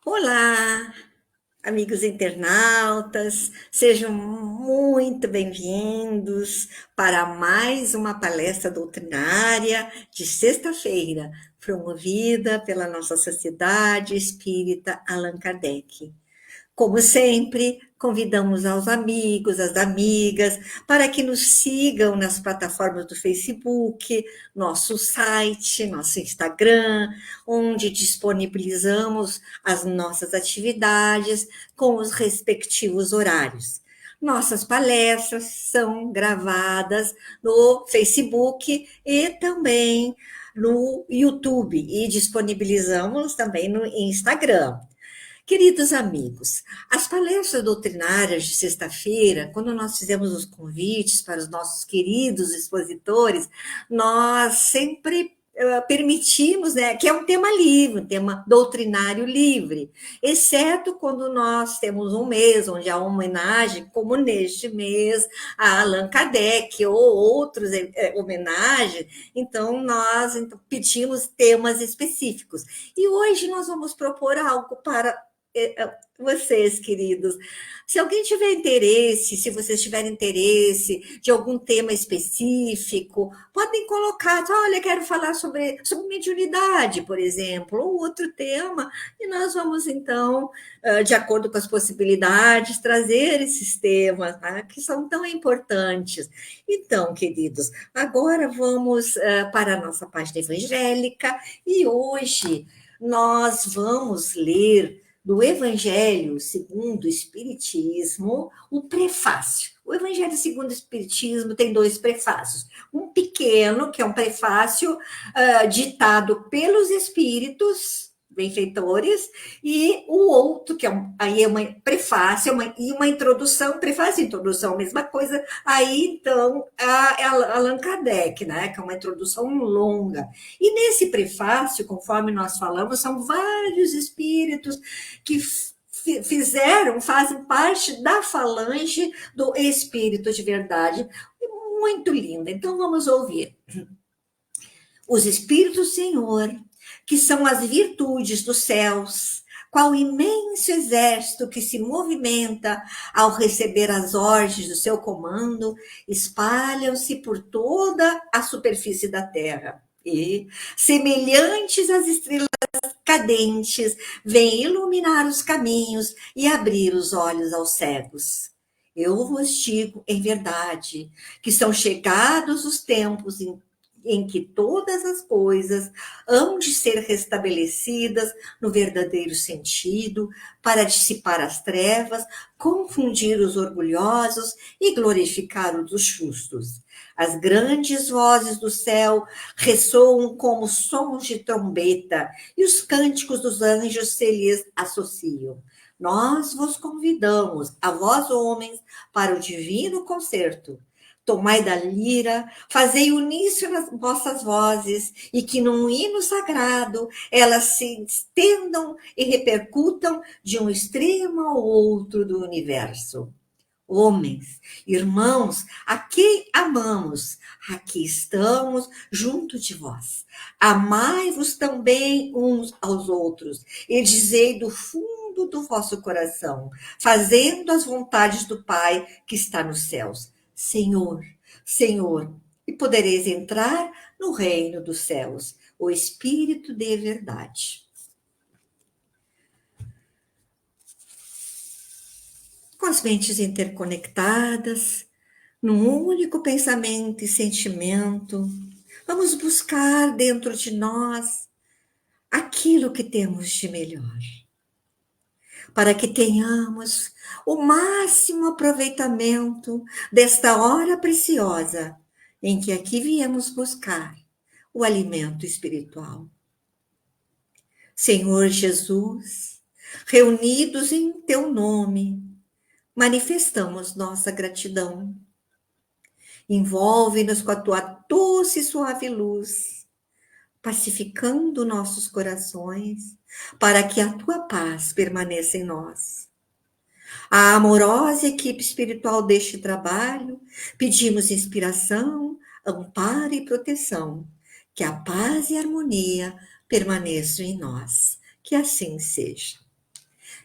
Olá, amigos internautas, sejam muito bem-vindos para mais uma palestra doutrinária de sexta-feira, promovida pela nossa Sociedade Espírita Allan Kardec. Como sempre, convidamos aos amigos, as amigas, para que nos sigam nas plataformas do Facebook, nosso site, nosso Instagram, onde disponibilizamos as nossas atividades com os respectivos horários. Nossas palestras são gravadas no Facebook e também no YouTube e disponibilizamos também no Instagram. Queridos amigos, as palestras doutrinárias de sexta-feira, quando nós fizemos os convites para os nossos queridos expositores, nós sempre permitimos, né, que é um tema livre, um tema doutrinário livre, exceto quando nós temos um mês onde há uma homenagem, como neste mês, a Allan Kardec ou outros homenagens, então nós pedimos temas específicos. E hoje nós vamos propor algo para vocês, queridos. Se alguém tiver interesse, se vocês tiverem interesse de algum tema específico, podem colocar, olha, quero falar sobre mediunidade, por exemplo, ou outro tema, e nós vamos, então, de acordo com as possibilidades, trazer esses temas, tá, que são tão importantes. Então, queridos, agora vamos para a nossa página evangélica, e hoje nós vamos ler do Evangelho segundo o Espiritismo, o prefácio. O Evangelho segundo o Espiritismo tem dois prefácios. Um pequeno, que é um prefácio ditado pelos espíritos benfeitores, e o outro, que aí é uma prefácio e uma introdução, prefácio e introdução, mesma coisa, aí então Allan Kardec, né, que é uma introdução longa. E nesse prefácio, conforme nós falamos, são vários espíritos que fazem parte da falange do Espírito de Verdade. Muito linda. Então vamos ouvir. Os Espíritos do Senhor, que são as virtudes dos céus, qual imenso exército que se movimenta ao receber as ordens do seu comando, espalham-se por toda a superfície da terra. E, semelhantes às estrelas cadentes, vêm iluminar os caminhos e abrir os olhos aos cegos. Eu vos digo em verdade que são chegados os tempos em que todas as coisas hão de ser restabelecidas no verdadeiro sentido, para dissipar as trevas, confundir os orgulhosos e glorificar os justos. As grandes vozes do céu ressoam como sons de trombeta, e os cânticos dos anjos se lhes associam. Nós vos convidamos, a vós homens, para o divino concerto. Tomai da lira, fazei uníssono as vossas vozes, e que num hino sagrado elas se estendam e repercutam de um extremo ao outro do universo. Homens, irmãos, a quem amamos, aqui estamos junto de vós. Amai-vos também uns aos outros, e dizei do fundo do vosso coração, fazendo as vontades do Pai que está nos céus. Senhor, Senhor, e podereis entrar no reino dos céus, o Espírito de verdade. Com as mentes interconectadas, num único pensamento e sentimento, vamos buscar dentro de nós aquilo que temos de melhor, para que tenhamos o máximo aproveitamento desta hora preciosa em que aqui viemos buscar o alimento espiritual. Senhor Jesus, reunidos em teu nome, manifestamos nossa gratidão. Envolve-nos com a tua doce e suave luz, pacificando nossos corações, para que a tua paz permaneça em nós. A amorosa equipe espiritual deste trabalho, pedimos inspiração, amparo e proteção, que a paz e a harmonia permaneçam em nós. Que assim seja.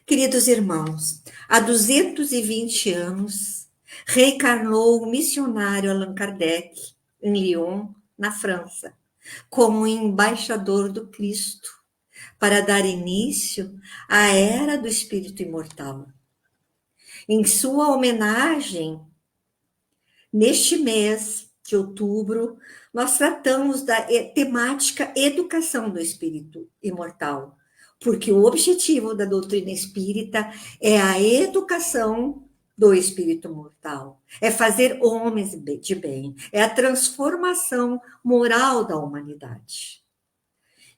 Queridos irmãos, há 220 anos, reencarnou o missionário Allan Kardec em Lyon, na França, como embaixador do Cristo, para dar início à era do espírito imortal. Em sua homenagem, neste mês de outubro, nós tratamos da temática educação do espírito imortal, porque o objetivo da doutrina espírita é a educação do espírito mortal, é fazer homens de bem, é a transformação moral da humanidade.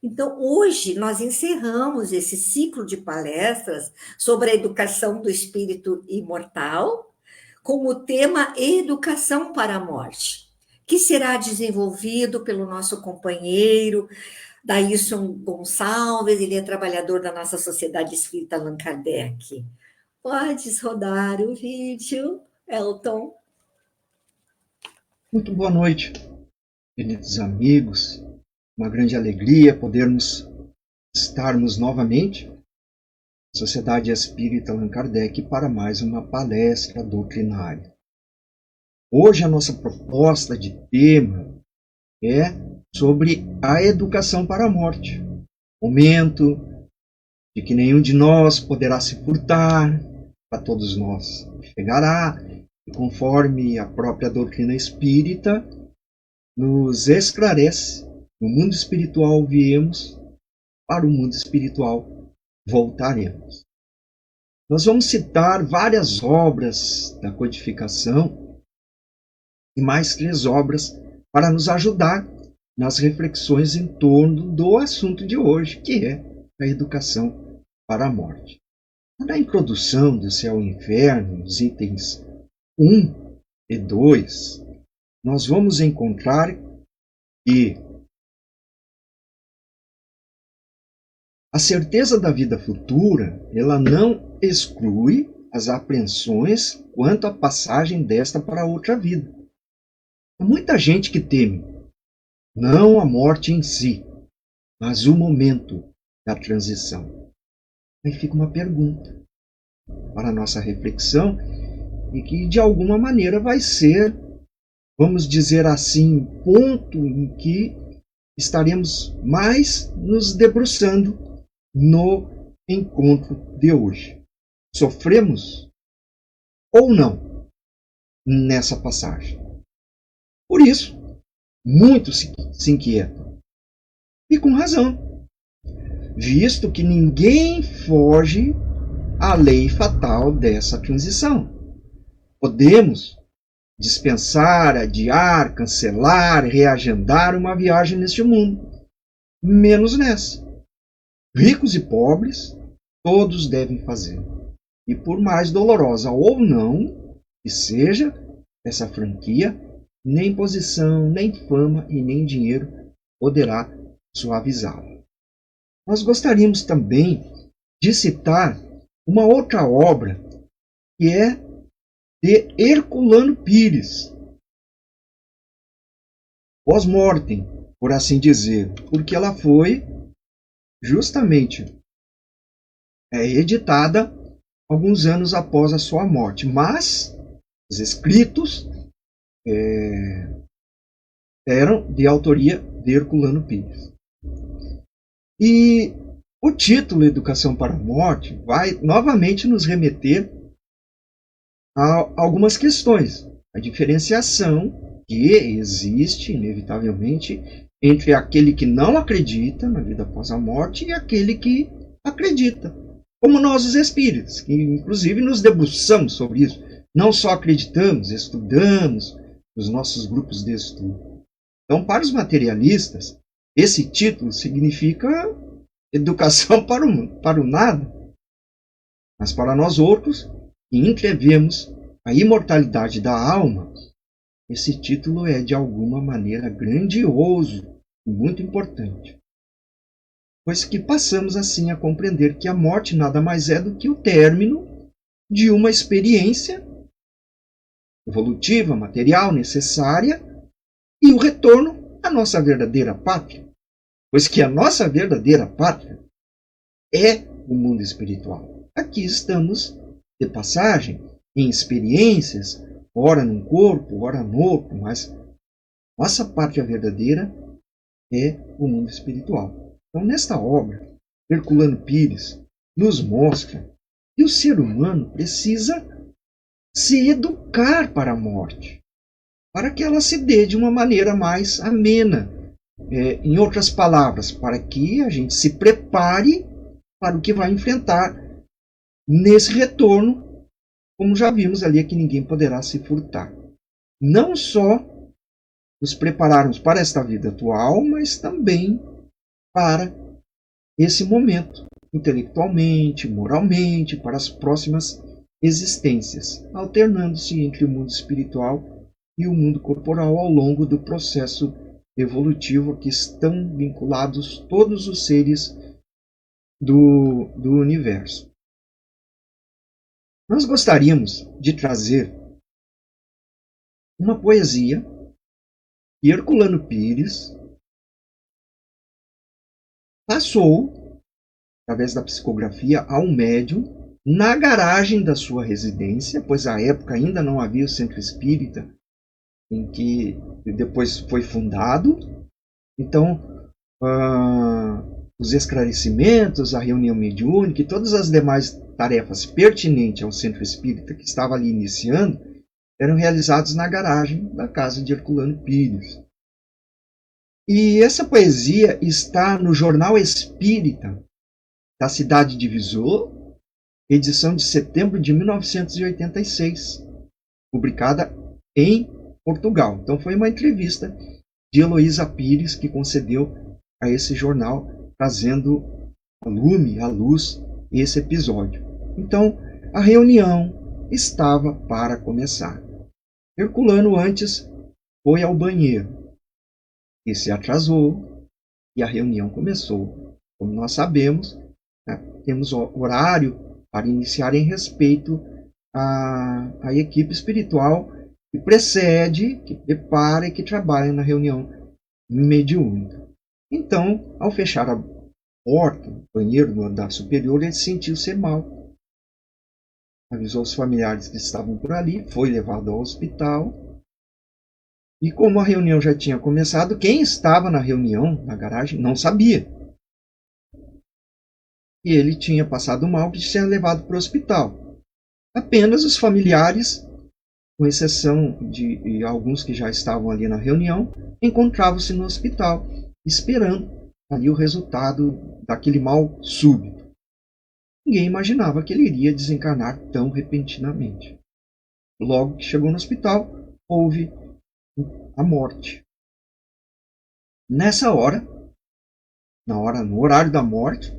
Então, hoje, nós encerramos esse ciclo de palestras sobre a educação do espírito imortal, com o tema Educação para a Morte, que será desenvolvido pelo nosso companheiro Daílson Gonçalves, ele é trabalhador da nossa Sociedade Espírita Allan Kardec. Podes rodar o vídeo, Elton. Muito boa noite, queridos amigos. Uma grande alegria podermos estarmos novamente na Sociedade Espírita Allan Kardec para mais uma palestra doutrinária. Hoje a nossa proposta de tema é sobre a educação para a morte. Momento de que nenhum de nós poderá se furtar, para todos nós chegará, e conforme a própria doutrina espírita nos esclarece, no mundo espiritual viemos, para o mundo espiritual voltaremos. Nós vamos citar várias obras da codificação e mais 3 obras para nos ajudar nas reflexões em torno do assunto de hoje, que é a educação para a morte. Na introdução do Céu e Inferno, nos itens 1 e 2, nós vamos encontrar que a certeza da vida futura, ela não exclui as apreensões quanto à passagem desta para outra vida. Há muita gente que teme, não a morte em si, mas o momento da transição. Aí fica uma pergunta para a nossa reflexão e que de alguma maneira vai ser, vamos dizer assim, ponto em que estaremos mais nos debruçando no encontro de hoje. Sofremos ou não nessa passagem? Por isso, muitos se inquietam. E com razão, visto que ninguém foge à lei fatal dessa transição. Podemos dispensar, adiar, cancelar, reagendar uma viagem neste mundo, menos nessa. Ricos e pobres, todos devem fazer. E por mais dolorosa ou não que seja essa franquia, nem posição, nem fama e nem dinheiro poderá suavizá-la. Nós gostaríamos também de citar uma outra obra que é de Herculano Pires, pós-mortem, por assim dizer, porque ela foi justamente editada alguns anos após a sua morte, mas os escritos eram de autoria de Herculano Pires. E o título Educação para a Morte vai novamente nos remeter a algumas questões. A diferenciação que existe, inevitavelmente, entre aquele que não acredita na vida após a morte e aquele que acredita. Como nós, os espíritos, que inclusive nos debruçamos sobre isso. Não só acreditamos, estudamos nos nossos grupos de estudo. Então, para os materialistas, esse título significa educação para o nada. Mas para nós outros, que entrevemos a imortalidade da alma, esse título é de alguma maneira grandioso e muito importante. Pois que passamos assim a compreender que a morte nada mais é do que o término de uma experiência evolutiva, material, necessária, e o retorno à nossa verdadeira pátria. Pois que a nossa verdadeira pátria é o mundo espiritual. aqui estamos de passagem, em experiências, ora num corpo, ora no outro, mas nossa pátria verdadeira é o mundo espiritual. Então, nesta obra, Herculano Pires nos mostra que o ser humano precisa se educar para a morte, para que ela se dê de uma maneira mais amena. Em outras palavras, para que a gente se prepare para o que vai enfrentar nesse retorno, como já vimos ali, é que ninguém poderá se furtar. Não só nos prepararmos para esta vida atual, mas também para esse momento, intelectualmente, moralmente, para as próximas existências, alternando-se entre o mundo espiritual e o mundo corporal ao longo do processo evolutivo a que estão vinculados todos os seres do universo. Nós gostaríamos de trazer uma poesia que Herculano Pires passou, através da psicografia, a um médium na garagem da sua residência, pois à época ainda não havia o centro espírita em que depois foi fundado. Então, os esclarecimentos, a reunião mediúnica e todas as demais tarefas pertinentes ao centro espírita que estava ali iniciando eram realizados na garagem da casa de Herculano Pires. E essa poesia está no Jornal Espírita da cidade de Viseu, edição de setembro de 1986, publicada em Portugal. Então foi uma entrevista de Heloísa Pires que concedeu a esse jornal, trazendo a lume, à luz, esse episódio. Então a reunião estava para começar. Herculano antes foi ao banheiro e se atrasou e a reunião começou. Como nós sabemos, temos horário para iniciar em respeito à equipe espiritual que precede, que prepara e que trabalha na reunião mediúnica. Então, ao fechar a porta do banheiro no andar superior, ele sentiu-se mal. Avisou os familiares que estavam por ali, foi levado ao hospital. E como a reunião já tinha começado, quem estava na reunião, na garagem, não sabia. E ele tinha passado mal, que tinha levado para o hospital. Apenas os familiares, com exceção de alguns que já estavam ali na reunião, encontravam-se no hospital, esperando ali o resultado daquele mal súbito. Ninguém imaginava que ele iria desencarnar tão repentinamente. Logo que chegou no hospital, houve a morte. Nessa hora, no horário da morte,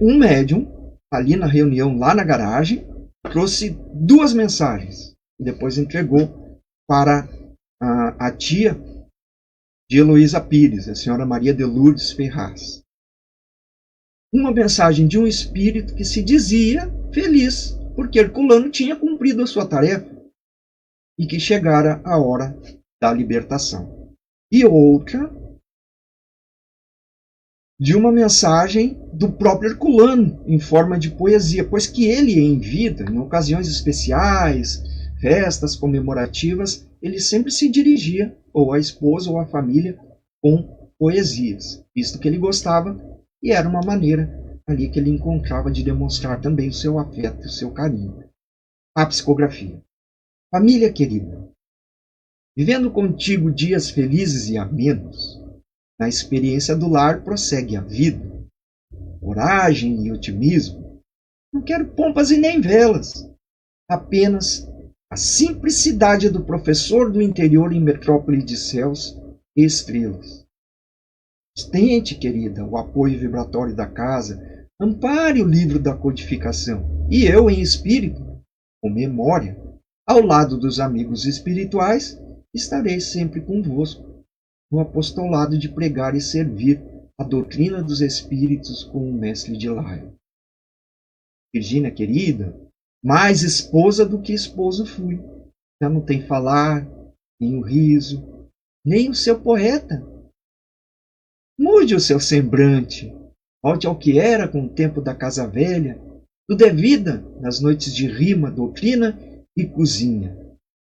um médium, ali na reunião, lá na garagem, trouxe 2 mensagens e depois entregou para a tia de Heloísa Pires, a senhora Maria de Lourdes Ferraz. Uma mensagem de um espírito que se dizia feliz, porque Herculano tinha cumprido a sua tarefa e que chegara a hora da libertação. E outra de uma mensagem do próprio Herculano, em forma de poesia, pois que ele, em vida, em ocasiões especiais, festas comemorativas, ele sempre se dirigia ou à esposa ou à família com poesias, visto que ele gostava e era uma maneira ali que ele encontrava de demonstrar também o seu afeto, o seu carinho. A psicografia. Família querida, vivendo contigo dias felizes e amenos, na experiência do lar prossegue a vida, coragem e otimismo. Não quero pompas e nem velas, apenas a simplicidade do professor do interior em metrópole de céus e estrelas. Ostente, querida, o apoio vibratório da casa, ampare o livro da codificação, e eu, em espírito, com memória, ao lado dos amigos espirituais, estarei sempre convosco, no apostolado de pregar e servir a doutrina dos espíritos com o mestre de Laio. Virgínia querida, mais esposa do que esposo fui. Já não tem falar, nem o riso, nem o seu poeta. Mude o seu semblante, Volte ao que era com o tempo da casa velha. Tudo é vida nas noites de rima, doutrina e cozinha.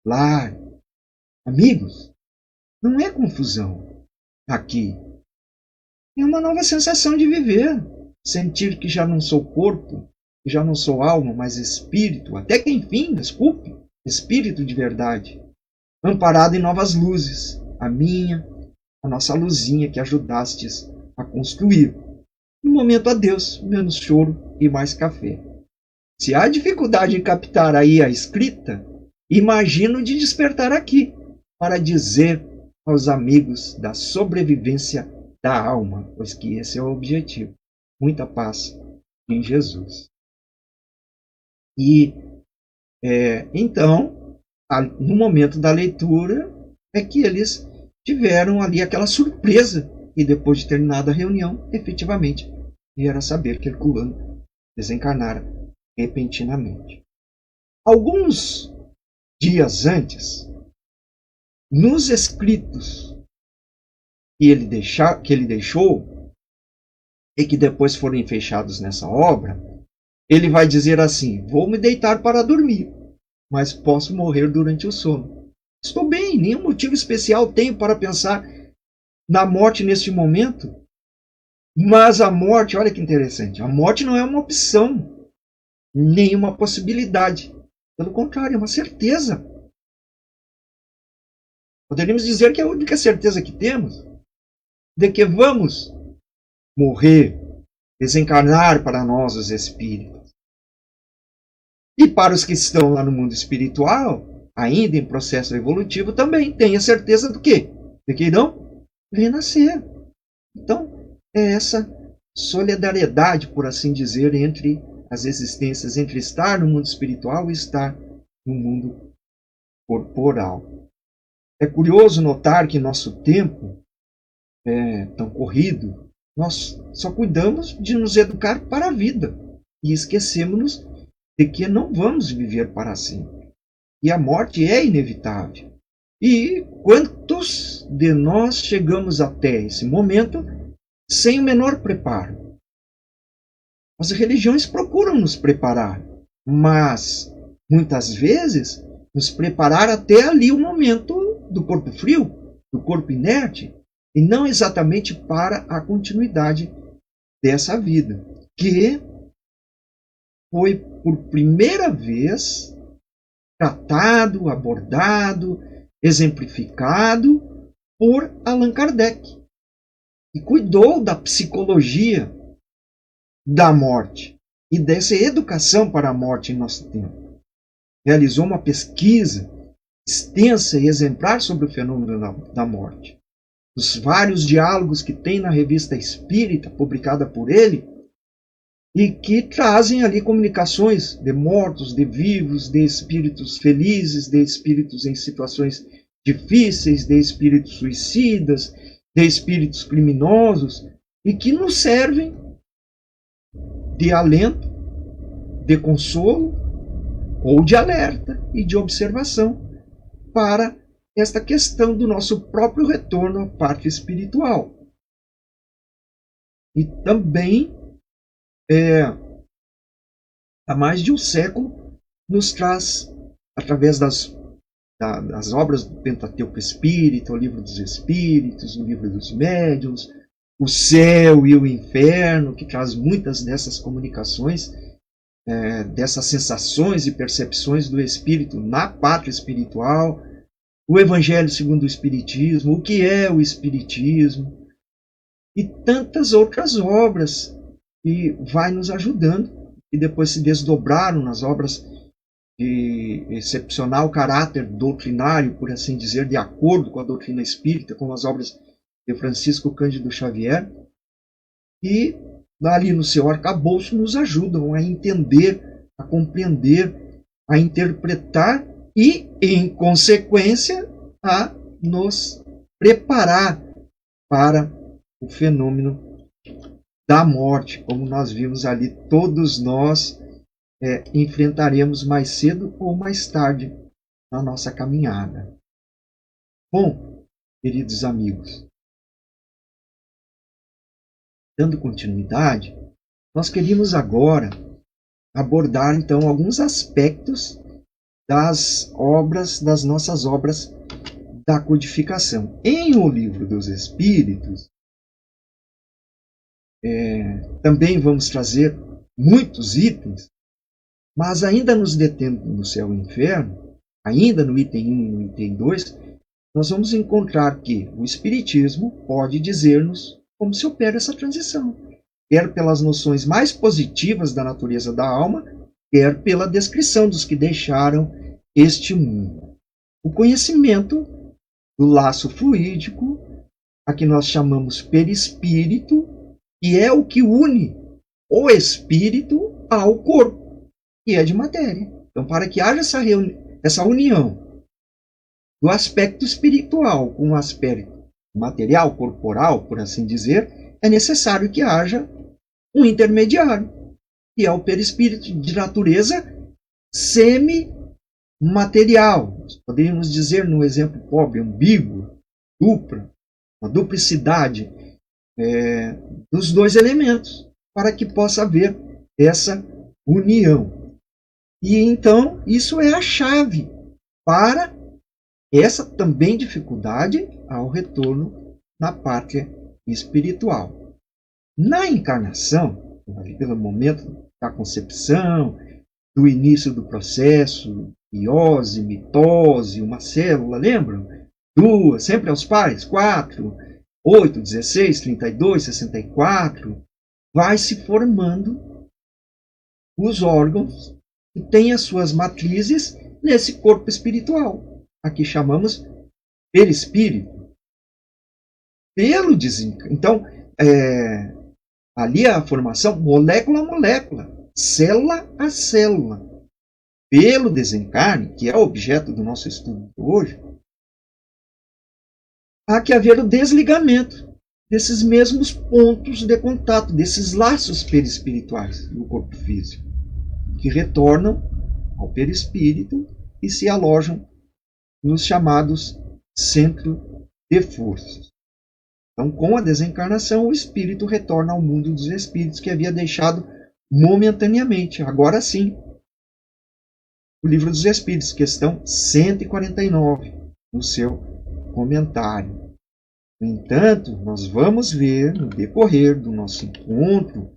Lar, amigos, não é confusão. Aqui é uma nova sensação de viver. Sentir que já não sou corpo, que já não sou alma, mas espírito. Até que enfim, desculpe, espírito de verdade. Amparado em novas luzes. A minha, a nossa luzinha que ajudastes a construir. No momento, adeus, menos choro e mais café. Se há dificuldade em captar aí a escrita, imagino de despertar aqui, para dizer aos amigos da sobrevivência da alma, pois que esse é o objetivo. Muita paz em Jesus. E, então, no momento da leitura, é que eles tiveram ali aquela surpresa, e depois de terminada a reunião, efetivamente, vieram a saber que Herculano desencarnara repentinamente. Alguns dias antes, nos escritos que ele deixou, e que depois foram fechados nessa obra, ele vai dizer assim: vou me deitar para dormir, mas posso morrer durante o sono. Estou bem, nenhum motivo especial tenho para pensar na morte neste momento. Mas a morte, olha que interessante, a morte não é uma opção, nenhuma possibilidade. Pelo contrário, é uma certeza. Poderíamos dizer que é a única certeza que temos de que vamos morrer, desencarnar para nós os espíritos. E para os que estão lá no mundo espiritual, ainda em processo evolutivo, também tem a certeza do quê? De que irão renascer. Então, é essa solidariedade, por assim dizer, entre as existências, entre estar no mundo espiritual e estar no mundo corporal. É curioso notar que nosso tempo é tão corrido, nós só cuidamos de nos educar para a vida e esquecemos de que não vamos viver para sempre. E a morte é inevitável. E quantos de nós chegamos até esse momento sem o menor preparo? As religiões procuram nos preparar, mas muitas vezes nos preparar até ali o momento do corpo frio, do corpo inerte, e não exatamente para a continuidade dessa vida, que foi por primeira vez tratado, abordado, exemplificado por Allan Kardec, e cuidou da psicologia da morte e dessa educação para a morte em nosso tempo. Realizou uma pesquisa extensa e exemplar sobre o fenômeno da morte. Os vários diálogos que tem na Revista Espírita, publicada por ele, e que trazem ali comunicações de mortos, de vivos, de espíritos felizes, de espíritos em situações difíceis, de espíritos suicidas, de espíritos criminosos, e que nos servem de alento, de consolo, ou de alerta e de observação para esta questão do nosso próprio retorno à parte espiritual. E também, há mais de um século, nos traz, através das obras do Pentateuco Espírita, o Livro dos Espíritos, o Livro dos Médiuns, o Céu e o Inferno, que traz muitas dessas comunicações, dessas sensações e percepções do Espírito na pátria espiritual, o Evangelho segundo o Espiritismo, o que é o Espiritismo, e tantas outras obras que vai nos ajudando, e depois se desdobraram nas obras de excepcional caráter doutrinário, por assim dizer, de acordo com a doutrina espírita, como as obras de Francisco Cândido Xavier, e ali no seu arcabouço nos ajudam a entender, a compreender, a interpretar e, em consequência, a nos preparar para o fenômeno da morte, como nós vimos ali, todos nós enfrentaremos mais cedo ou mais tarde na nossa caminhada. Bom, queridos amigos, dando continuidade, nós queríamos agora abordar então alguns aspectos das nossas obras da codificação. Em O Livro dos Espíritos, também vamos trazer muitos itens, mas ainda nos detendo no Céu e Inferno, ainda no item 1 e no item 2, nós vamos encontrar que o Espiritismo pode dizer-nos como se opera essa transição, quer pelas noções mais positivas da natureza da alma, quer pela descrição dos que deixaram este mundo. O conhecimento do laço fluídico, a que nós chamamos perispírito, que é o que une o espírito ao corpo, que é de matéria. Então, para que haja essa união do aspecto espiritual com o aspecto material, corporal, por assim dizer, é necessário que haja um intermediário, que é o perispírito de natureza semi-material. Poderíamos dizer, no exemplo pobre, ambíguo, dupla, uma duplicidade dos dois elementos, para que possa haver essa união. E então, isso é a chave para essa também dificuldade ao retorno na pátria espiritual. Na encarnação, pelo momento da concepção, do início do processo, miose, mitose, uma célula, lembram? 2, sempre aos pares, 4, 8, 16, 32, 64, vai se formando os órgãos que têm as suas matrizes nesse corpo espiritual. Aqui chamamos perispírito. Então, ali a formação molécula a molécula, célula a célula. Pelo desencarne, que é o objeto do nosso estudo hoje, há que haver o desligamento desses mesmos pontos de contato, desses laços perispirituais do corpo físico, que retornam ao perispírito e se alojam nos chamados centros de forças. Então, com a desencarnação, o espírito retorna ao mundo dos espíritos que havia deixado momentaneamente. Agora sim, o Livro dos Espíritos, questão 149, no seu comentário. No entanto, nós vamos ver no decorrer do nosso encontro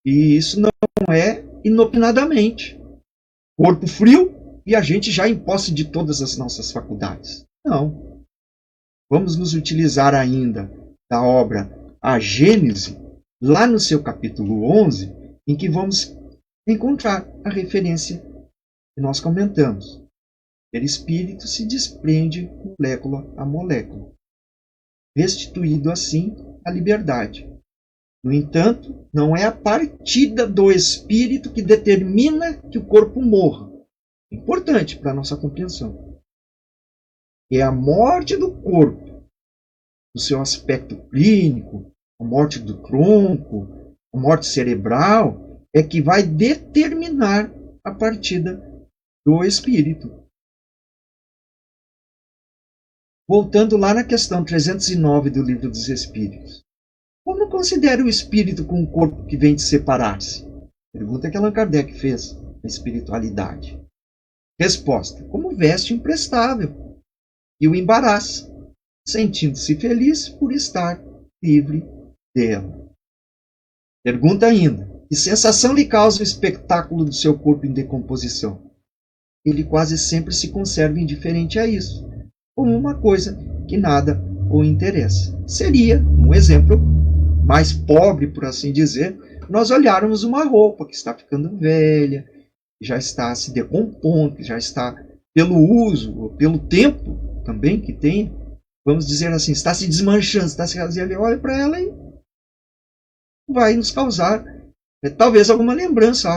que isso não é inopinadamente. Corpo frio e a gente já em posse de todas as nossas faculdades. Não. Vamos nos utilizar ainda da obra A Gênese, lá no seu capítulo 11, em que vamos encontrar a referência que nós comentamos. O perispírito se desprende molécula a molécula, restituído assim a liberdade. No entanto, não é a partida do espírito que determina que o corpo morra. É importante para a nossa compreensão. É a morte do corpo, no seu aspecto clínico, a morte do tronco, a morte cerebral, é que vai determinar a partida do espírito. Voltando lá na questão 309 do Livro dos Espíritos. Como considera o espírito com o corpo que vem de separar-se? Pergunta que Allan Kardec fez na espiritualidade. Resposta: como veste imprestável e o embaraça, sentindo-se feliz por estar livre dela. Pergunta ainda: que sensação lhe causa o espetáculo do seu corpo em decomposição? Ele quase sempre se conserva indiferente a isso, como uma coisa que nada o interessa. Seria, um exemplo mais pobre, por assim dizer, nós olharmos uma roupa que está ficando velha, já está se decompondo, já está, pelo uso, pelo tempo também que tem, vamos dizer assim, está se desmanchando, está se rasgando, olha para ela e vai nos causar talvez alguma lembrança.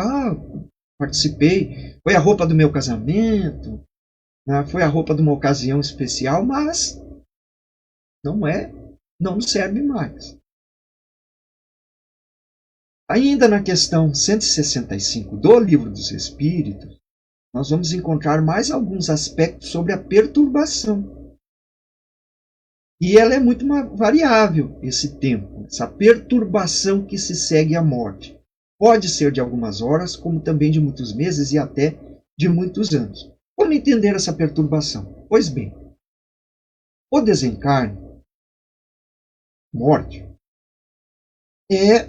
Participei, foi a roupa do meu casamento, foi a roupa de uma ocasião especial, mas não serve mais. Ainda na questão 165 do Livro dos Espíritos, nós vamos encontrar mais alguns aspectos sobre a perturbação. E ela é muito variável, esse tempo, essa perturbação que se segue à morte. Pode ser de algumas horas, como também de muitos meses e até de muitos anos. Como entender essa perturbação? Pois bem, o desencarne, morte, é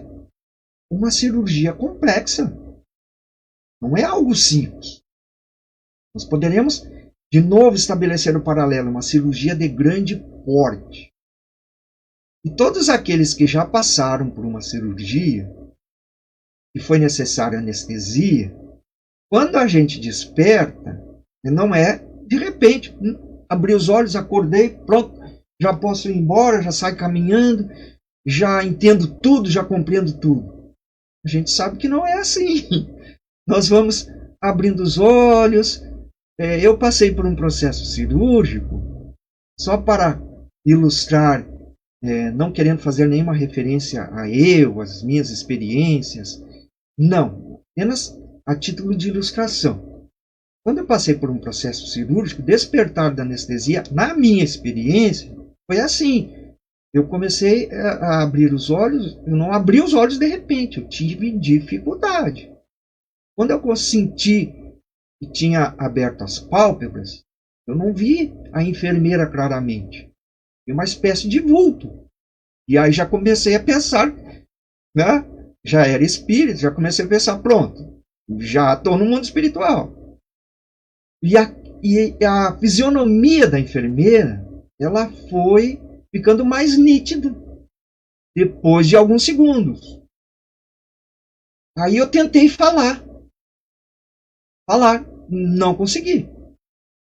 uma cirurgia complexa. Não é algo simples. Nós poderemos, de novo, estabelecer o paralelo, uma cirurgia de grande porte. E todos aqueles que já passaram por uma cirurgia, e foi necessária anestesia, quando a gente desperta, não é de repente, abri os olhos, acordei, pronto, já posso ir embora, já saio caminhando, já entendo tudo, já compreendo tudo. A gente sabe que não é assim. Nós vamos abrindo os olhos. Eu passei por um processo cirúrgico, só para ilustrar, não querendo fazer nenhuma referência a eu, as minhas experiências, não, apenas a título de ilustração. Quando eu passei por um processo cirúrgico, despertar da anestesia, na minha experiência, foi assim. Eu comecei a abrir os olhos, eu não abri os olhos de repente, eu tive dificuldade. Quando eu senti que tinha aberto as pálpebras, eu não vi a enfermeira claramente. Vi uma espécie de vulto. E aí já comecei a pensar, né? Já era espírito, já comecei a pensar, pronto, já estou no mundo espiritual. E a fisionomia da enfermeira, ela foi ficando mais nítida depois de alguns segundos. Aí eu tentei falar, não consegui.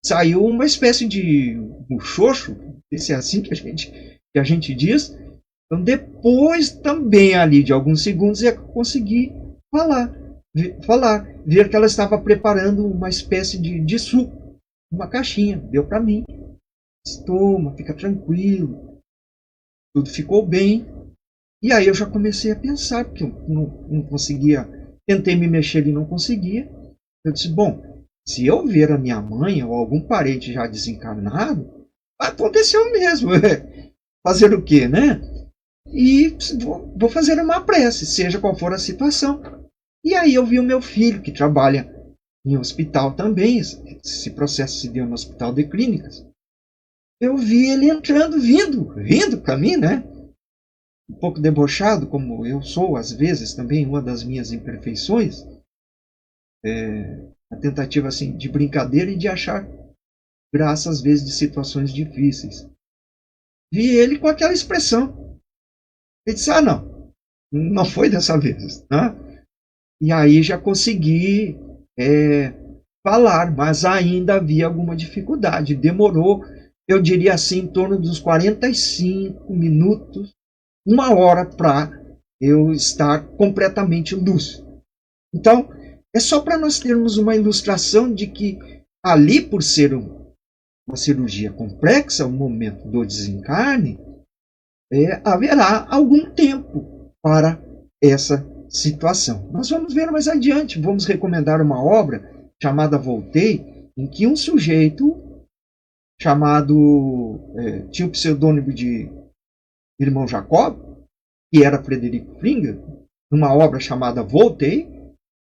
Saiu uma espécie de muxoxo, se é assim que a gente diz. Então depois também ali de alguns segundos eu consegui falar, ver que ela estava preparando uma espécie de suco, uma caixinha, deu para mim. Toma, fica tranquilo, tudo ficou bem. E aí eu já comecei a pensar, porque eu não conseguia, tentei me mexer e não conseguia. Eu disse, bom, se eu ver a minha mãe ou algum parente já desencarnado, aconteceu mesmo. Fazer o quê, né? E vou fazer uma prece, seja qual for a situação. E aí eu vi o meu filho, que trabalha em hospital também, esse processo se deu no hospital de clínicas. Eu vi ele entrando, vindo para mim, né? Um pouco debochado, como eu sou, às vezes, também, uma das minhas imperfeições. A tentativa assim, de brincadeira e de achar graça, às vezes, de situações difíceis. Vi ele com aquela expressão. Ele disse, não foi dessa vez. Né? E aí já consegui falar, mas ainda havia alguma dificuldade. Demorou, eu diria assim, em torno dos 45 minutos, 1 hora para eu estar completamente lúcido. Então, é só para nós termos uma ilustração de que ali, por ser uma cirurgia complexa, o momento do desencarne, haverá algum tempo para essa situação. Nós vamos ver mais adiante, vamos recomendar uma obra chamada Voltei, em que um sujeito chamado, tinha o pseudônimo de Irmão Jacob, que era Frederico Fringer, numa obra chamada Voltei,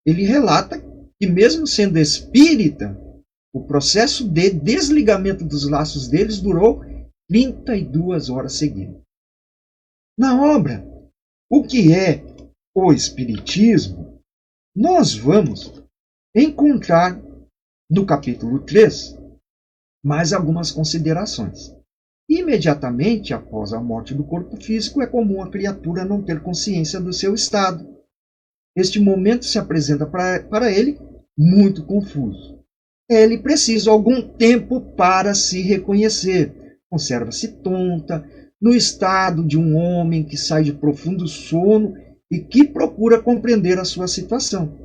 ele relata que mesmo sendo espírita, o processo de desligamento dos laços deles durou 32 horas seguidas. Na obra, o que é o Espiritismo, nós vamos encontrar no capítulo 3 mais algumas considerações. Imediatamente após a morte do corpo físico, é comum a criatura não ter consciência do seu estado. Este momento se apresenta para ele muito confuso. Ele precisa algum tempo para se reconhecer. Conserva-se tonta, no estado de um homem que sai de profundo sono e que procura compreender a sua situação.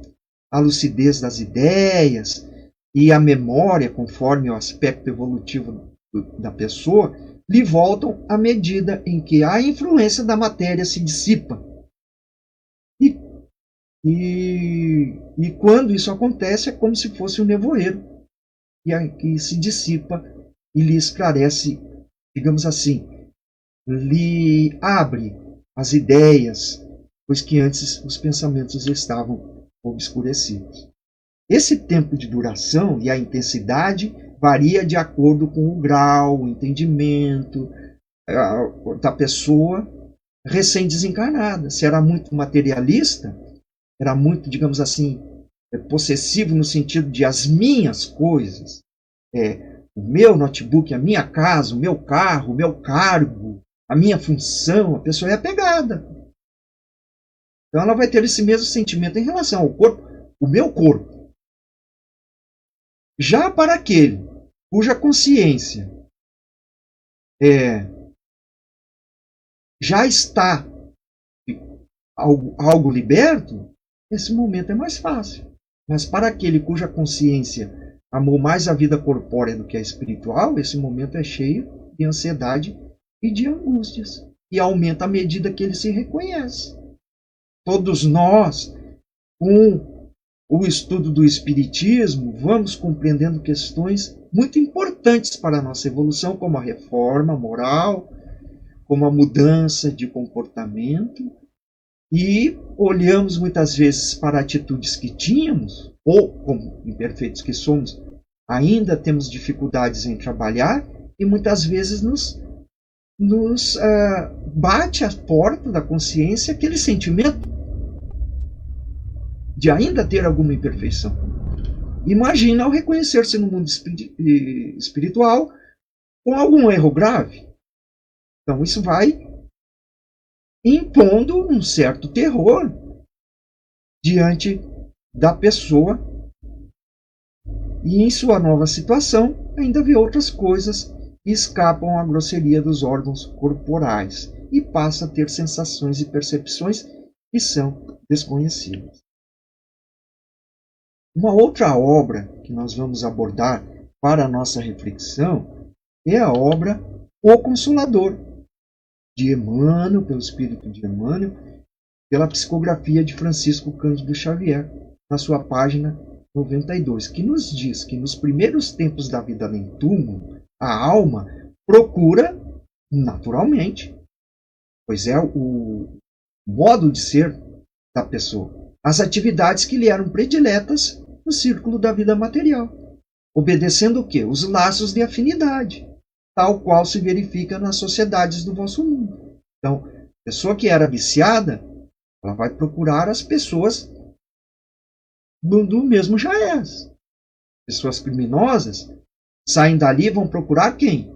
A lucidez das ideias e a memória, conforme o aspecto evolutivo da pessoa, lhe voltam à medida em que a influência da matéria se dissipa. E quando isso acontece, é como se fosse um nevoeiro que se dissipa e lhe esclarece, digamos assim, lhe abre as ideias, pois que antes os pensamentos estavam obscurecidos. Esse tempo de duração e a intensidade varia de acordo com o grau, o entendimento da pessoa recém-desencarnada. Se era muito materialista, era muito, digamos assim, possessivo no sentido de as minhas coisas, o meu notebook, a minha casa, o meu carro, o meu cargo, a minha função, a pessoa é apegada. Então ela vai ter esse mesmo sentimento em relação ao corpo, o meu corpo. Já para aquele cuja consciência já está algo liberto, esse momento é mais fácil. Mas para aquele cuja consciência amou mais a vida corpórea do que a espiritual, esse momento é cheio de ansiedade e de angústias. E aumenta à medida que ele se reconhece. Todos nós, com o estudo do Espiritismo, vamos compreendendo questões muito importantes para a nossa evolução, como a reforma moral, como a mudança de comportamento, e olhamos muitas vezes para atitudes que tínhamos, ou, como imperfeitos que somos, ainda temos dificuldades em trabalhar, e muitas vezes nos bate à porta da consciência aquele sentimento de ainda ter alguma imperfeição. Imagina ao reconhecer-se no mundo espiritual com algum erro grave. Então isso vai impondo um certo terror diante da pessoa, e em sua nova situação ainda vê outras coisas que escapam à grosseria dos órgãos corporais e passa a ter sensações e percepções que são desconhecidas. Uma outra obra que nós vamos abordar para a nossa reflexão é a obra O Consolador, de Emmanuel, pelo espírito de Emmanuel, pela psicografia de Francisco Cândido Xavier, na sua página 92, que nos diz que nos primeiros tempos da vida além túmulo, a alma procura, naturalmente, pois é o modo de ser da pessoa, as atividades que lhe eram prediletas no círculo da vida material, obedecendo o quê? Os laços de afinidade, tal qual se verifica nas sociedades do vosso mundo. Então, a pessoa que era viciada, ela vai procurar as pessoas do mesmo jaez. Pessoas criminosas saem dali e vão procurar quem?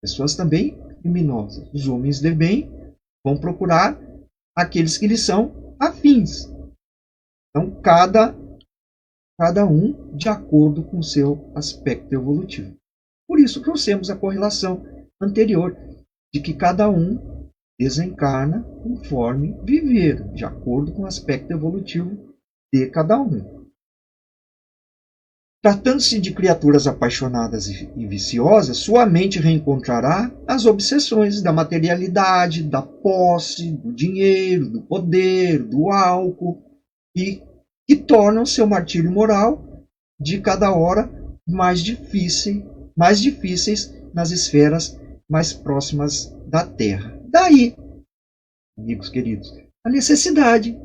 Pessoas também criminosas. Os homens de bem vão procurar aqueles que lhes são afins. Então, cada um de acordo com o seu aspecto evolutivo. Por isso trouxemos a correlação anterior de que cada um desencarna conforme viver, de acordo com o aspecto evolutivo de cada um. Tratando-se de criaturas apaixonadas e viciosas, sua mente reencontrará as obsessões da materialidade, da posse, do dinheiro, do poder, do álcool, e que tornam seu martírio moral de cada hora mais difíceis nas esferas mais próximas da Terra. Daí, amigos queridos, a necessidade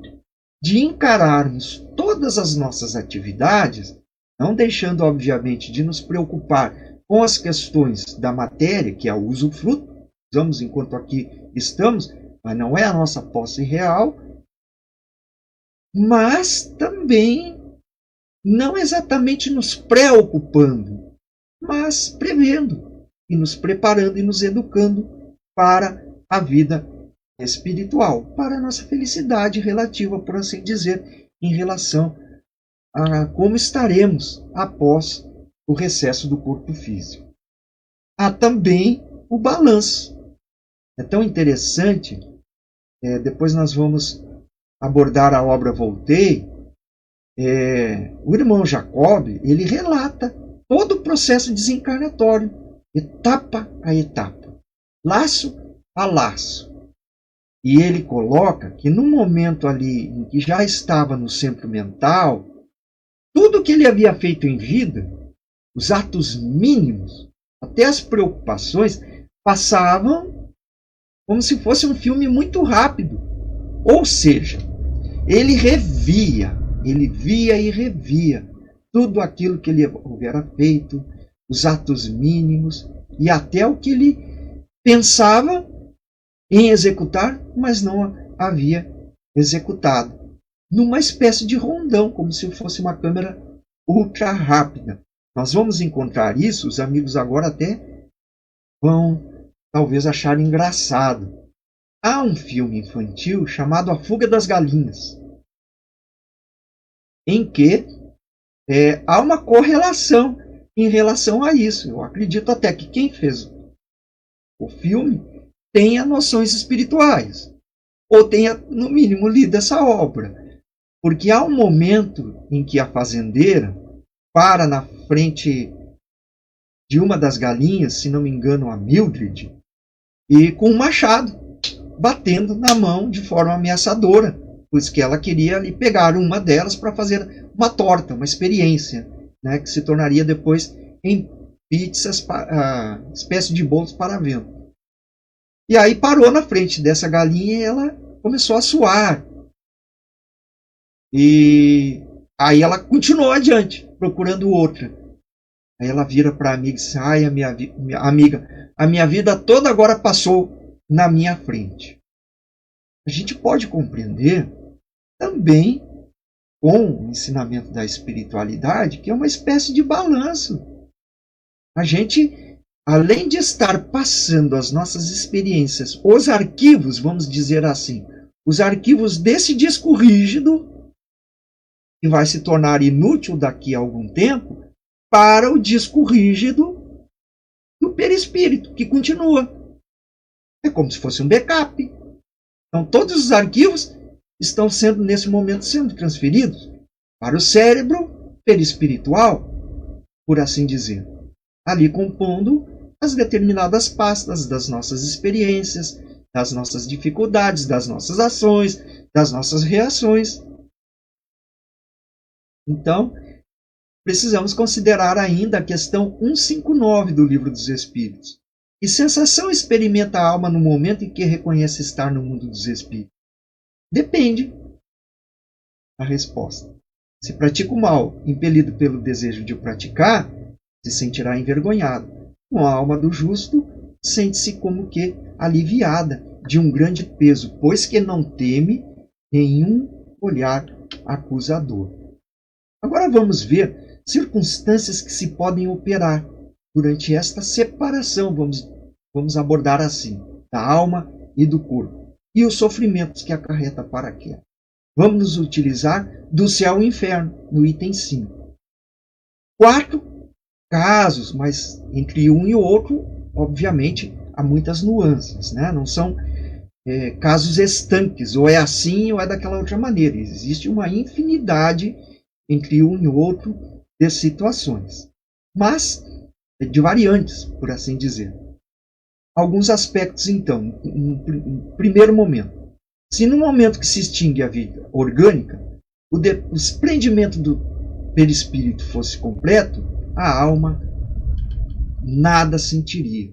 de encararmos todas as nossas atividades, não deixando, obviamente, de nos preocupar com as questões da matéria, que é o usufruto, usamos enquanto aqui estamos, mas não é a nossa posse real, mas também não exatamente nos preocupando, mas prevendo e nos preparando e nos educando para a vida espiritual, para a nossa felicidade relativa, por assim dizer, em relação a como estaremos após o recesso do corpo físico. Há também o balanço. É tão interessante, depois nós vamos abordar a obra Voltei, o irmão Jacob, ele relata todo o processo desencarnatório, etapa a etapa, laço a laço. E ele coloca que no momento ali em que já estava no centro mental, tudo que ele havia feito em vida, os atos mínimos, até as preocupações, passavam como se fosse um filme muito rápido. Ou seja, ele via e revia tudo aquilo que ele houvera feito, os atos mínimos e até o que ele pensava em executar, mas não havia executado. Numa espécie de rondão, como se fosse uma câmera ultra rápida. Nós vamos encontrar isso, os amigos agora até vão talvez achar engraçado. Há um filme infantil chamado A Fuga das Galinhas, em que há uma correlação em relação a isso. Eu acredito até que quem fez o filme tenha noções espirituais, ou tenha, no mínimo, lido essa obra. Porque há um momento em que a fazendeira para na frente de uma das galinhas, se não me engano, a Mildred, e com um machado, batendo na mão de forma ameaçadora, pois que ela queria ali pegar uma delas para fazer uma torta, uma experiência, né, que se tornaria depois em pizzas, espécie de bolos para vento. E aí parou na frente dessa galinha e ela começou a suar. E aí ela continuou adiante, procurando outra. Aí ela vira para a amiga e diz: ai, amiga, a minha vida toda agora passou na minha frente. A gente pode compreender também com o ensinamento da espiritualidade que é uma espécie de balanço. A gente, além de estar passando as nossas experiências, os arquivos, vamos dizer assim, os arquivos desse disco rígido, que vai se tornar inútil daqui a algum tempo, para o disco rígido do perispírito, que continua. É como se fosse um backup. Então, todos os arquivos estão sendo, nesse momento, sendo transferidos para o cérebro perispiritual, por assim dizer. Ali compondo as determinadas pastas das nossas experiências, das nossas dificuldades, das nossas ações, das nossas reações. Então, precisamos considerar ainda a questão 159 do Livro dos Espíritos. Que sensação experimenta a alma no momento em que reconhece estar no mundo dos espíritos? Depende. A resposta. Se pratica o mal, impelido pelo desejo de o praticar, se sentirá envergonhado. Com a alma do justo, sente-se como que aliviada de um grande peso, pois que não teme nenhum olhar acusador. Agora vamos ver circunstâncias que se podem operar durante esta separação, vamos abordar assim, da alma e do corpo, e os sofrimentos que acarreta para aquela. Vamos nos utilizar do céu e inferno, no item 5. 4 casos, mas entre um e outro, obviamente, há muitas nuances, né? Não são casos estanques, ou é assim ou é daquela outra maneira. Existe uma infinidade entre um e outro de situações, mas de variantes, por assim dizer. Alguns aspectos, então, em primeiro momento. Se no momento que se extingue a vida orgânica, o desprendimento do perispírito fosse completo, a alma nada sentiria.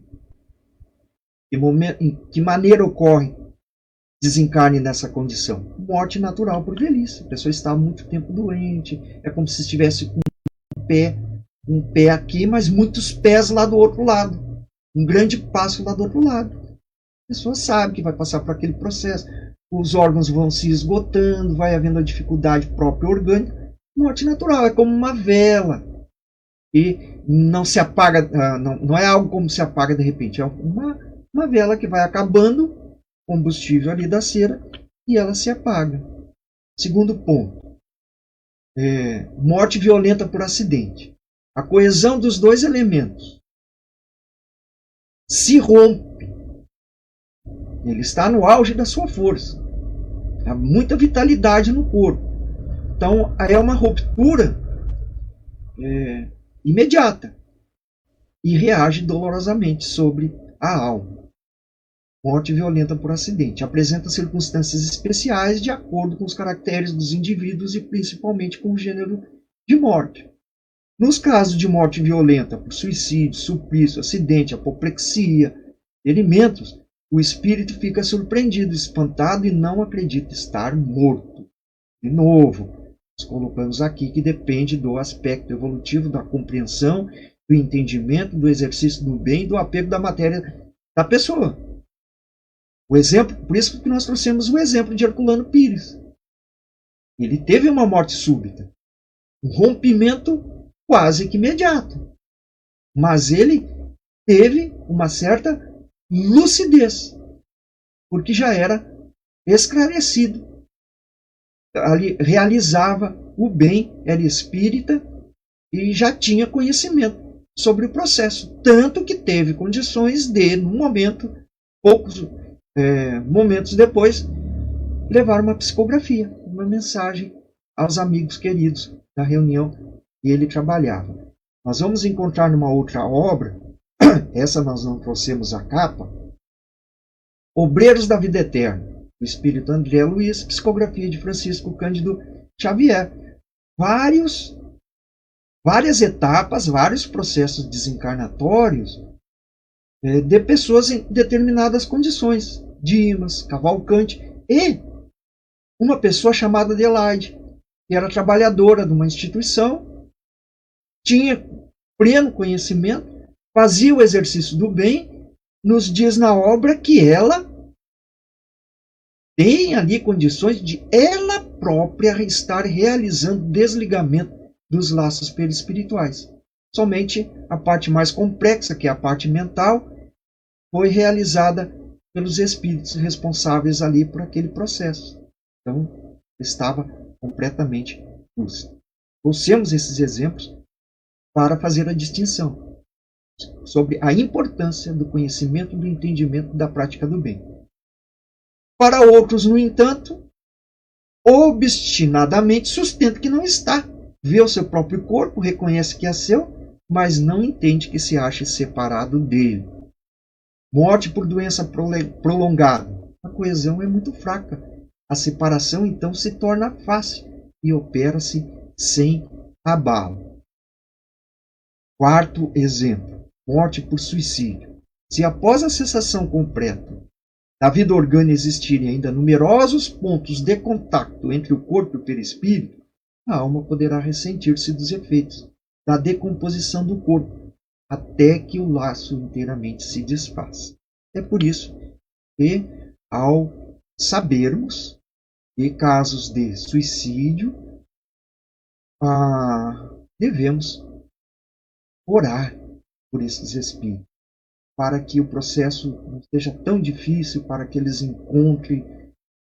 Em que maneira ocorre desencarne nessa condição? Morte natural por velhice. A pessoa está há muito tempo doente, é como se estivesse com um pé aqui, mas muitos pés lá do outro lado. Um grande passo lá do outro lado. A pessoa sabe que vai passar por aquele processo. Os órgãos vão se esgotando, vai havendo a dificuldade própria orgânica. Morte natural, é como uma vela. E não se apaga, não é algo como se apaga de repente. É uma vela que vai acabando, combustível ali da cera, e ela se apaga. Segundo ponto. Morte violenta por acidente. A coesão dos dois elementos se rompe. Ele está no auge da sua força. Há muita vitalidade no corpo. Então, é uma ruptura imediata e reage dolorosamente sobre a alma. Morte violenta por acidente. Apresenta circunstâncias especiais de acordo com os caracteres dos indivíduos e principalmente com o gênero de morte. Nos casos de morte violenta por suicídio, suplício, acidente, apoplexia, ferimentos, o espírito fica surpreendido, espantado e não acredita estar morto. De novo, nós colocamos aqui que depende do aspecto evolutivo, da compreensão, do entendimento, do exercício do bem e do apego da matéria da pessoa. O exemplo, por isso que nós trouxemos o exemplo de Herculano Pires. Ele teve uma morte súbita, um rompimento quase que imediato, mas ele teve uma certa lucidez, porque já era esclarecido, ali realizava o bem, era espírita e já tinha conhecimento sobre o processo, tanto que teve condições de, num momento, poucos momentos depois, levar uma psicografia, uma mensagem aos amigos queridos da reunião que ele trabalhava. Nós vamos encontrar numa outra obra, essa nós não trouxemos a capa, Obreiros da Vida Eterna, do Espírito André Luiz, psicografia de Francisco Cândido Xavier. Várias etapas, vários processos desencarnatórios de pessoas em determinadas condições, Dimas, Cavalcante, e uma pessoa chamada Adelaide, que era trabalhadora de uma instituição, tinha pleno conhecimento, fazia o exercício do bem, nos diz na obra que ela tem ali condições de ela própria estar realizando desligamento dos laços perispirituais. Somente a parte mais complexa, que é a parte mental, foi realizada pelos espíritos responsáveis ali por aquele processo. Então, estava completamente lúcido. Trouxemos esses exemplos para fazer a distinção sobre a importância do conhecimento, do entendimento da prática do bem. Para outros, no entanto, obstinadamente sustenta que não está. Vê o seu próprio corpo, reconhece que é seu, mas não entende que se acha separado dele. Morte por doença prolongada. A coesão é muito fraca. A separação, então, se torna fácil e opera-se sem abalo. Quarto exemplo. Morte por suicídio. Se após a cessação completa da vida orgânica existirem ainda numerosos pontos de contato entre o corpo e o perispírito, a alma poderá ressentir-se dos efeitos da decomposição do corpo, até que o laço inteiramente se desfaça. É por isso que, ao sabermos de casos de suicídio, devemos orar por esses espíritos, para que o processo não seja tão difícil, para que eles encontrem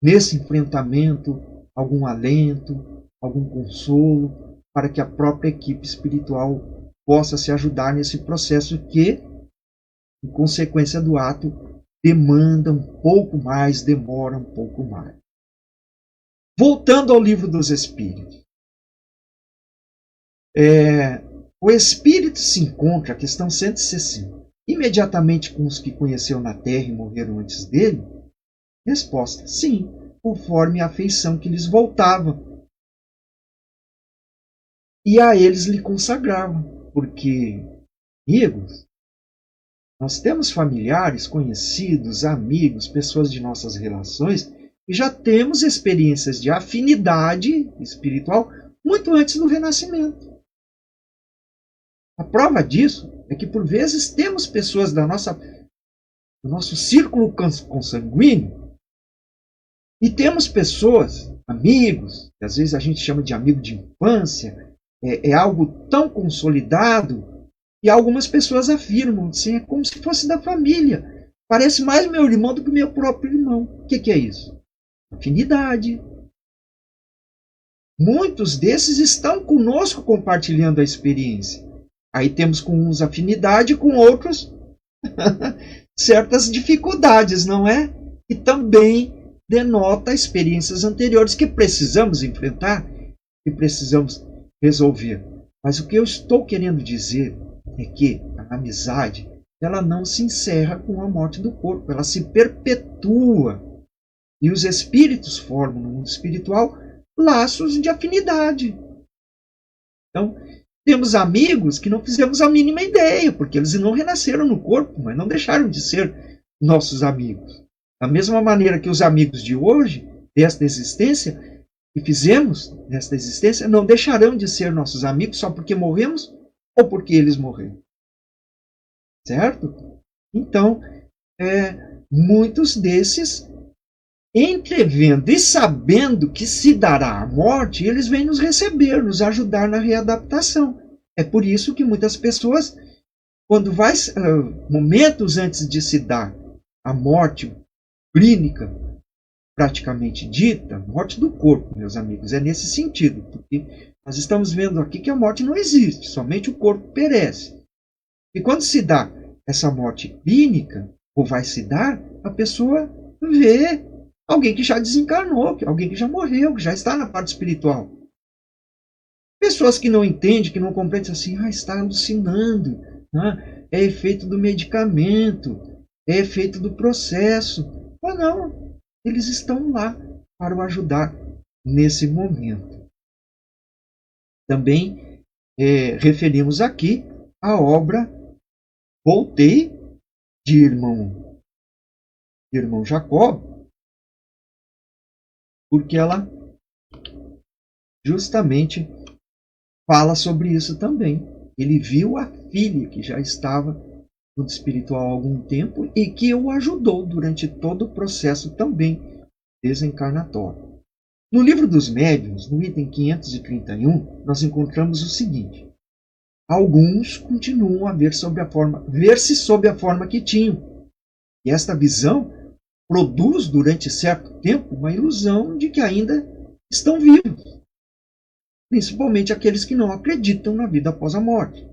nesse enfrentamento algum alento, algum consolo, para que a própria equipe espiritual possa se ajudar nesse processo que, em consequência do ato, demanda um pouco mais, demora um pouco mais. Voltando ao Livro dos Espíritos. O espírito se encontra, a questão 160, imediatamente com os que conheceu na Terra e morreram antes dele? Resposta: sim, conforme a afeição que lhes voltava. E a eles lhe consagravam, porque, amigos, nós temos familiares, conhecidos, amigos, pessoas de nossas relações, e já temos experiências de afinidade espiritual muito antes do renascimento. A prova disso é que, por vezes, temos pessoas do nosso círculo consanguíneo e temos pessoas, amigos, que às vezes a gente chama de amigo de infância, é algo tão consolidado que algumas pessoas afirmam assim, é como se fosse da família. Parece mais meu irmão do que meu próprio irmão. O que é isso? Afinidade. Muitos desses estão conosco compartilhando a experiência. Aí temos com uns afinidade, com outros certas dificuldades, não é? E também denota experiências anteriores que precisamos enfrentar e precisamos resolver. Mas o que eu estou querendo dizer é que a amizade, ela não se encerra com a morte do corpo, ela se perpetua. E os espíritos formam no mundo espiritual laços de afinidade. Então, temos amigos que não fizemos a mínima ideia, porque eles não renasceram no corpo, mas não deixaram de ser nossos amigos. Da mesma maneira que os amigos de hoje, desta existência, que fizemos nesta existência, não deixarão de ser nossos amigos só porque morremos ou porque eles morreram. Certo? Então, muitos desses, entrevendo e sabendo que se dará a morte, eles vêm nos receber, nos ajudar na readaptação. É por isso que muitas pessoas, quando vai momentos antes de se dar a morte clínica, praticamente dita, morte do corpo, meus amigos, é nesse sentido, porque nós estamos vendo aqui que a morte não existe, somente o corpo perece. E quando se dá essa morte clínica, ou vai se dar, a pessoa vê alguém que já desencarnou, alguém que já morreu, que já está na parte espiritual. Pessoas que não entendem, que não compreendem, assim, está alucinando, né? É efeito do medicamento, é efeito do processo. Mas não, eles estão lá para o ajudar nesse momento. Também referimos aqui a obra Voltei, de irmão Jacó, porque ela justamente fala sobre isso também. Ele viu a filha que já estava no espiritual há algum tempo e que o ajudou durante todo o processo também desencarnatório. No livro dos médiuns, no item 531, nós encontramos o seguinte: alguns continuam a ver-se sob a forma que tinham. E esta visão produz durante certo tempo uma ilusão de que ainda estão vivos, principalmente aqueles que não acreditam na vida após a morte.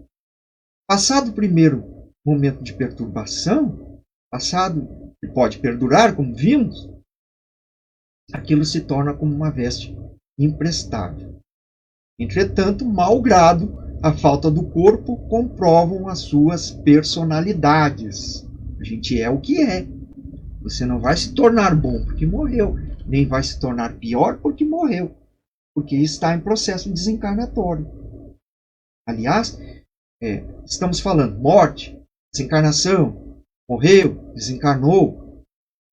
Passado o primeiro momento de perturbação, passado que pode perdurar, como vimos, aquilo se torna como uma veste imprestável. Entretanto, malgrado a falta do corpo, comprovam as suas personalidades. A gente é o que é. Você não vai se tornar bom porque morreu, nem vai se tornar pior porque morreu, porque está em processo desencarnatório. Aliás, estamos falando morte, desencarnação, morreu, desencarnou.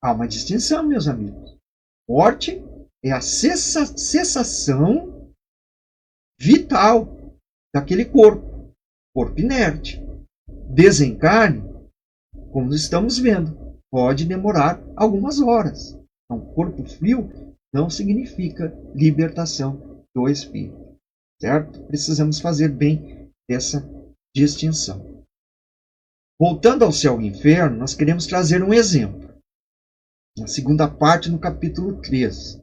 Há uma distinção, meus amigos. Morte é a cessação vital daquele corpo inerte. Desencarne, como estamos vendo, pode demorar algumas horas. Então, corpo frio não significa libertação do espírito, certo? Precisamos fazer bem essa distinção. Voltando ao céu e inferno, nós queremos trazer um exemplo. Na segunda parte, no capítulo 3,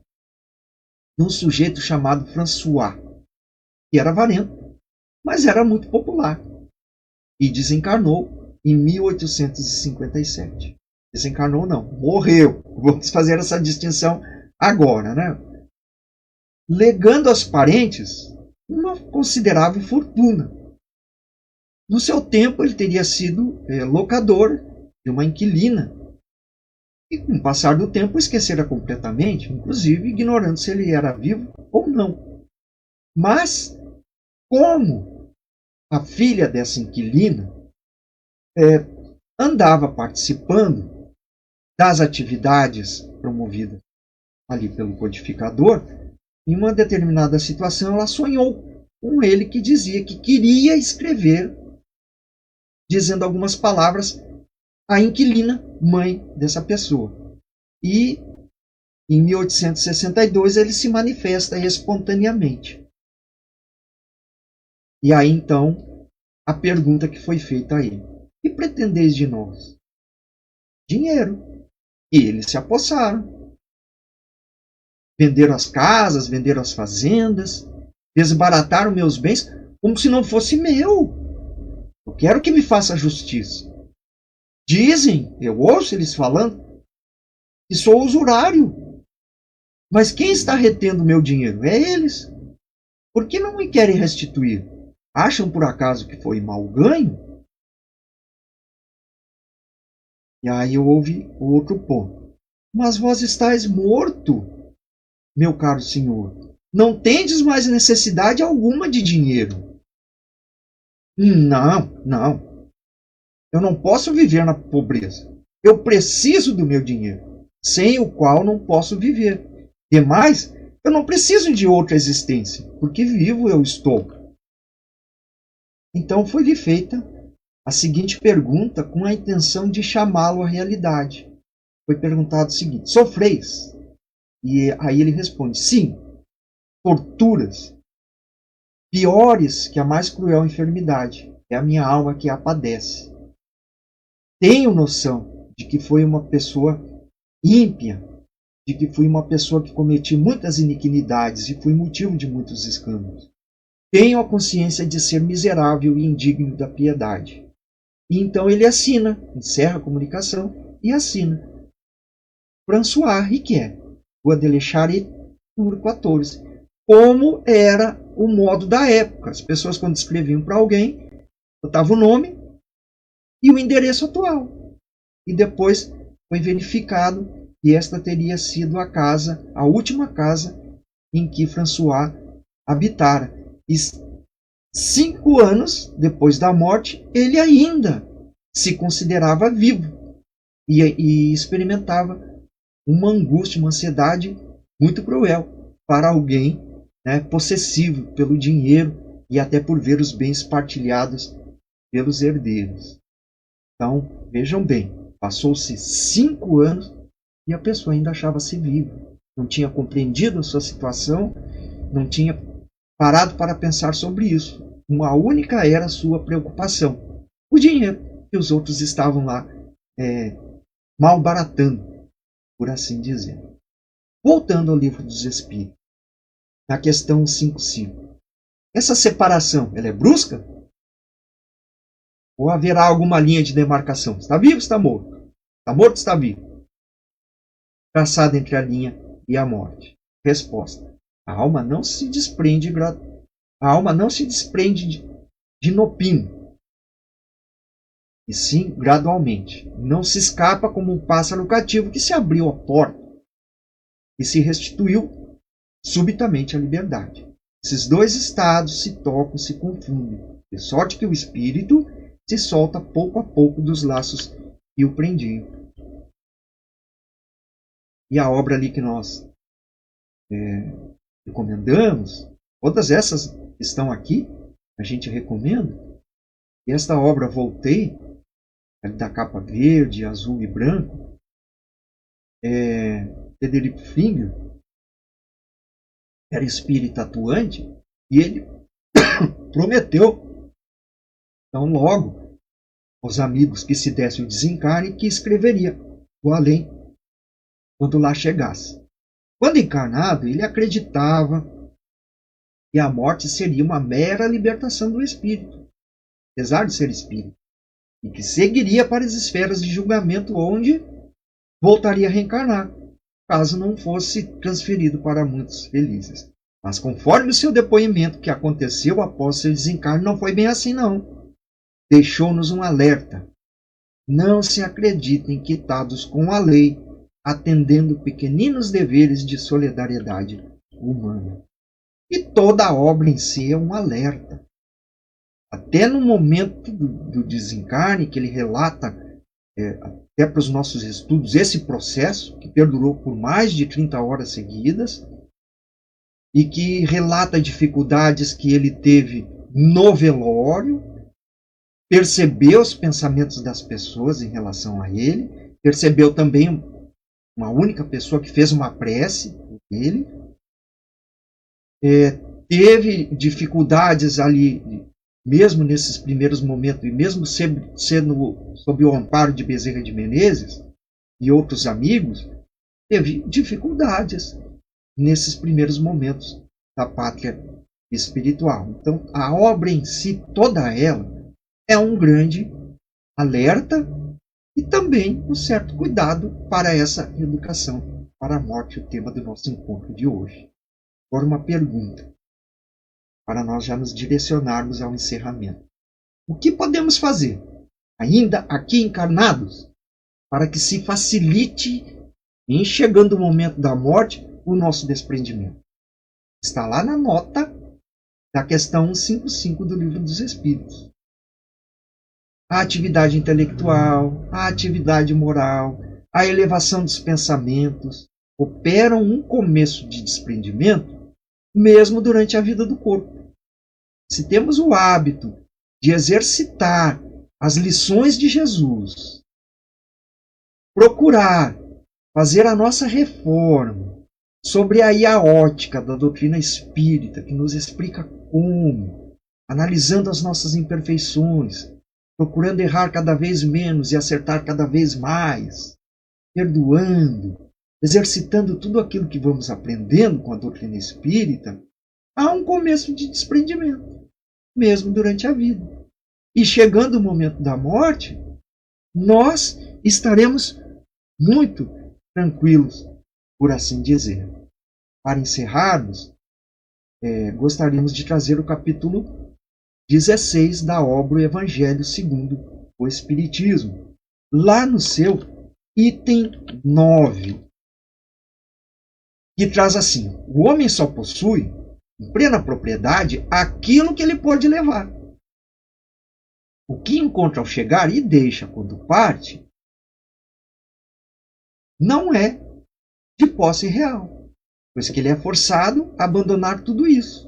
de um sujeito chamado François, que era avarento, mas era muito popular, e desencarnou em 1857. Desencarnou não, morreu. Vamos fazer essa distinção agora, né? Legando aos parentes uma considerável fortuna. No seu tempo, ele teria sido locador de uma inquilina, e com o passar do tempo esquecera completamente, inclusive ignorando se ele era vivo ou não. Mas, como a filha dessa inquilina andava participando das atividades promovidas ali pelo codificador, em uma determinada situação ela sonhou com ele, que dizia que queria escrever, dizendo algumas palavras à inquilina, mãe dessa pessoa. E em 1862 ele se manifesta espontaneamente. E aí então a pergunta que foi feita a ele: que pretendeis de nós? Dinheiro. E eles se apossaram. Venderam as casas, venderam as fazendas, desbarataram meus bens como se não fosse meu. Eu quero que me faça justiça. Dizem, eu ouço eles falando, que sou usurário. Mas quem está retendo meu dinheiro? É eles. Por que não me querem restituir? Acham por acaso que foi mal ganho? E aí houve outro ponto. Mas vós estáis morto, meu caro senhor. Não tendes mais necessidade alguma de dinheiro. Não. Eu não posso viver na pobreza. Eu preciso do meu dinheiro, sem o qual não posso viver. Demais, eu não preciso de outra existência, porque vivo eu estou. Então foi-lhe feita a seguinte pergunta com a intenção de chamá-lo à realidade. Foi perguntado o seguinte: sofreis? E aí ele responde: sim, torturas, piores que a mais cruel enfermidade. É a minha alma que a padece. Tenho noção de que foi uma pessoa ímpia, de que fui uma pessoa que cometi muitas iniquidades e fui motivo de muitos escândalos. Tenho a consciência de ser miserável e indigno da piedade. E então ele assina, encerra a comunicação e assina. François Riquet, Rua de Lechare, número 14. Como era o modo da época. As pessoas, quando escreviam para alguém, botavam o nome e o endereço atual. E depois foi verificado que esta teria sido a casa, a última casa em que François habitara. E 5 anos depois da morte, ele ainda se considerava vivo e experimentava uma angústia, uma ansiedade muito cruel para alguém, né, possessivo pelo dinheiro e até por ver os bens partilhados pelos herdeiros. Então, vejam bem, passou-se 5 anos e a pessoa ainda achava-se viva. Não tinha compreendido a sua situação, não tinha parado para pensar sobre isso. Uma única era a sua preocupação: o dinheiro, que os outros estavam lá malbaratando, por assim dizer. Voltando ao Livro dos Espíritos, na questão 5.5. Essa separação, ela é brusca? Ou haverá alguma linha de demarcação? Está vivo ou está morto? Está morto ou está vivo? Traçada entre a linha e a morte. Resposta: a alma não se desprende de nopim, e sim gradualmente. Não se escapa como um pássaro cativo que se abriu a porta e se restituiu subitamente à liberdade. Esses dois estados se tocam, se confundem, de sorte que o espírito se solta pouco a pouco dos laços que o prendiam. E a obra ali que nós recomendamos, todas essas que estão aqui, a gente recomenda. E esta obra Voltei, da capa verde, azul e branco, Frederico Fingro era espírita atuante e ele prometeu, então logo, aos amigos que se desse o desencarne, que escreveria o além quando lá chegasse. Quando encarnado, ele acreditava que a morte seria uma mera libertação do espírito, apesar de ser espírito, e que seguiria para as esferas de julgamento, onde voltaria a reencarnar, caso não fosse transferido para muitos felizes. Mas conforme o seu depoimento, que aconteceu após seu desencarne, não foi bem assim não. Deixou-nos um alerta: não se acreditem quitados com a lei, atendendo pequeninos deveres de solidariedade humana. E toda a obra em si é um alerta. Até no momento do desencarne, que ele relata, até para os nossos estudos, esse processo, que perdurou por mais de 30 horas seguidas, e que relata dificuldades que ele teve no velório, percebeu os pensamentos das pessoas em relação a ele, percebeu também uma única pessoa que fez uma prece por ele, teve dificuldades ali, mesmo nesses primeiros momentos, e mesmo sendo sob o amparo de Bezerra de Menezes e outros amigos, teve dificuldades nesses primeiros momentos da pátria espiritual. Então, a obra em si, toda ela, é um grande alerta e também um certo cuidado para essa educação para a morte, o tema do nosso encontro de hoje. Agora uma pergunta, para nós já nos direcionarmos ao encerramento. O que podemos fazer, ainda aqui encarnados, para que se facilite, em chegando o momento da morte, o nosso desprendimento? Está lá na nota da questão 155 do Livro dos Espíritos. a atividade intelectual, a atividade moral, a elevação dos pensamentos, operam um começo de desprendimento mesmo durante a vida do corpo. Se temos o hábito de exercitar as lições de Jesus, procurar fazer a nossa reforma sobre aí a ótica da doutrina espírita, que nos explica como, analisando as nossas imperfeições, procurando errar cada vez menos e acertar cada vez mais, perdoando, exercitando tudo aquilo que vamos aprendendo com a doutrina espírita, há um começo de desprendimento, mesmo durante a vida. E chegando o momento da morte, nós estaremos muito tranquilos, por assim dizer. Para encerrarmos, gostaríamos de trazer o capítulo 16 da obra O Evangelho segundo o Espiritismo, lá no seu item 9, que traz assim: o homem só possui, em plena propriedade, aquilo que ele pode levar. O que encontra ao chegar e deixa quando parte, não é de posse real, pois que ele é forçado a abandonar tudo isso.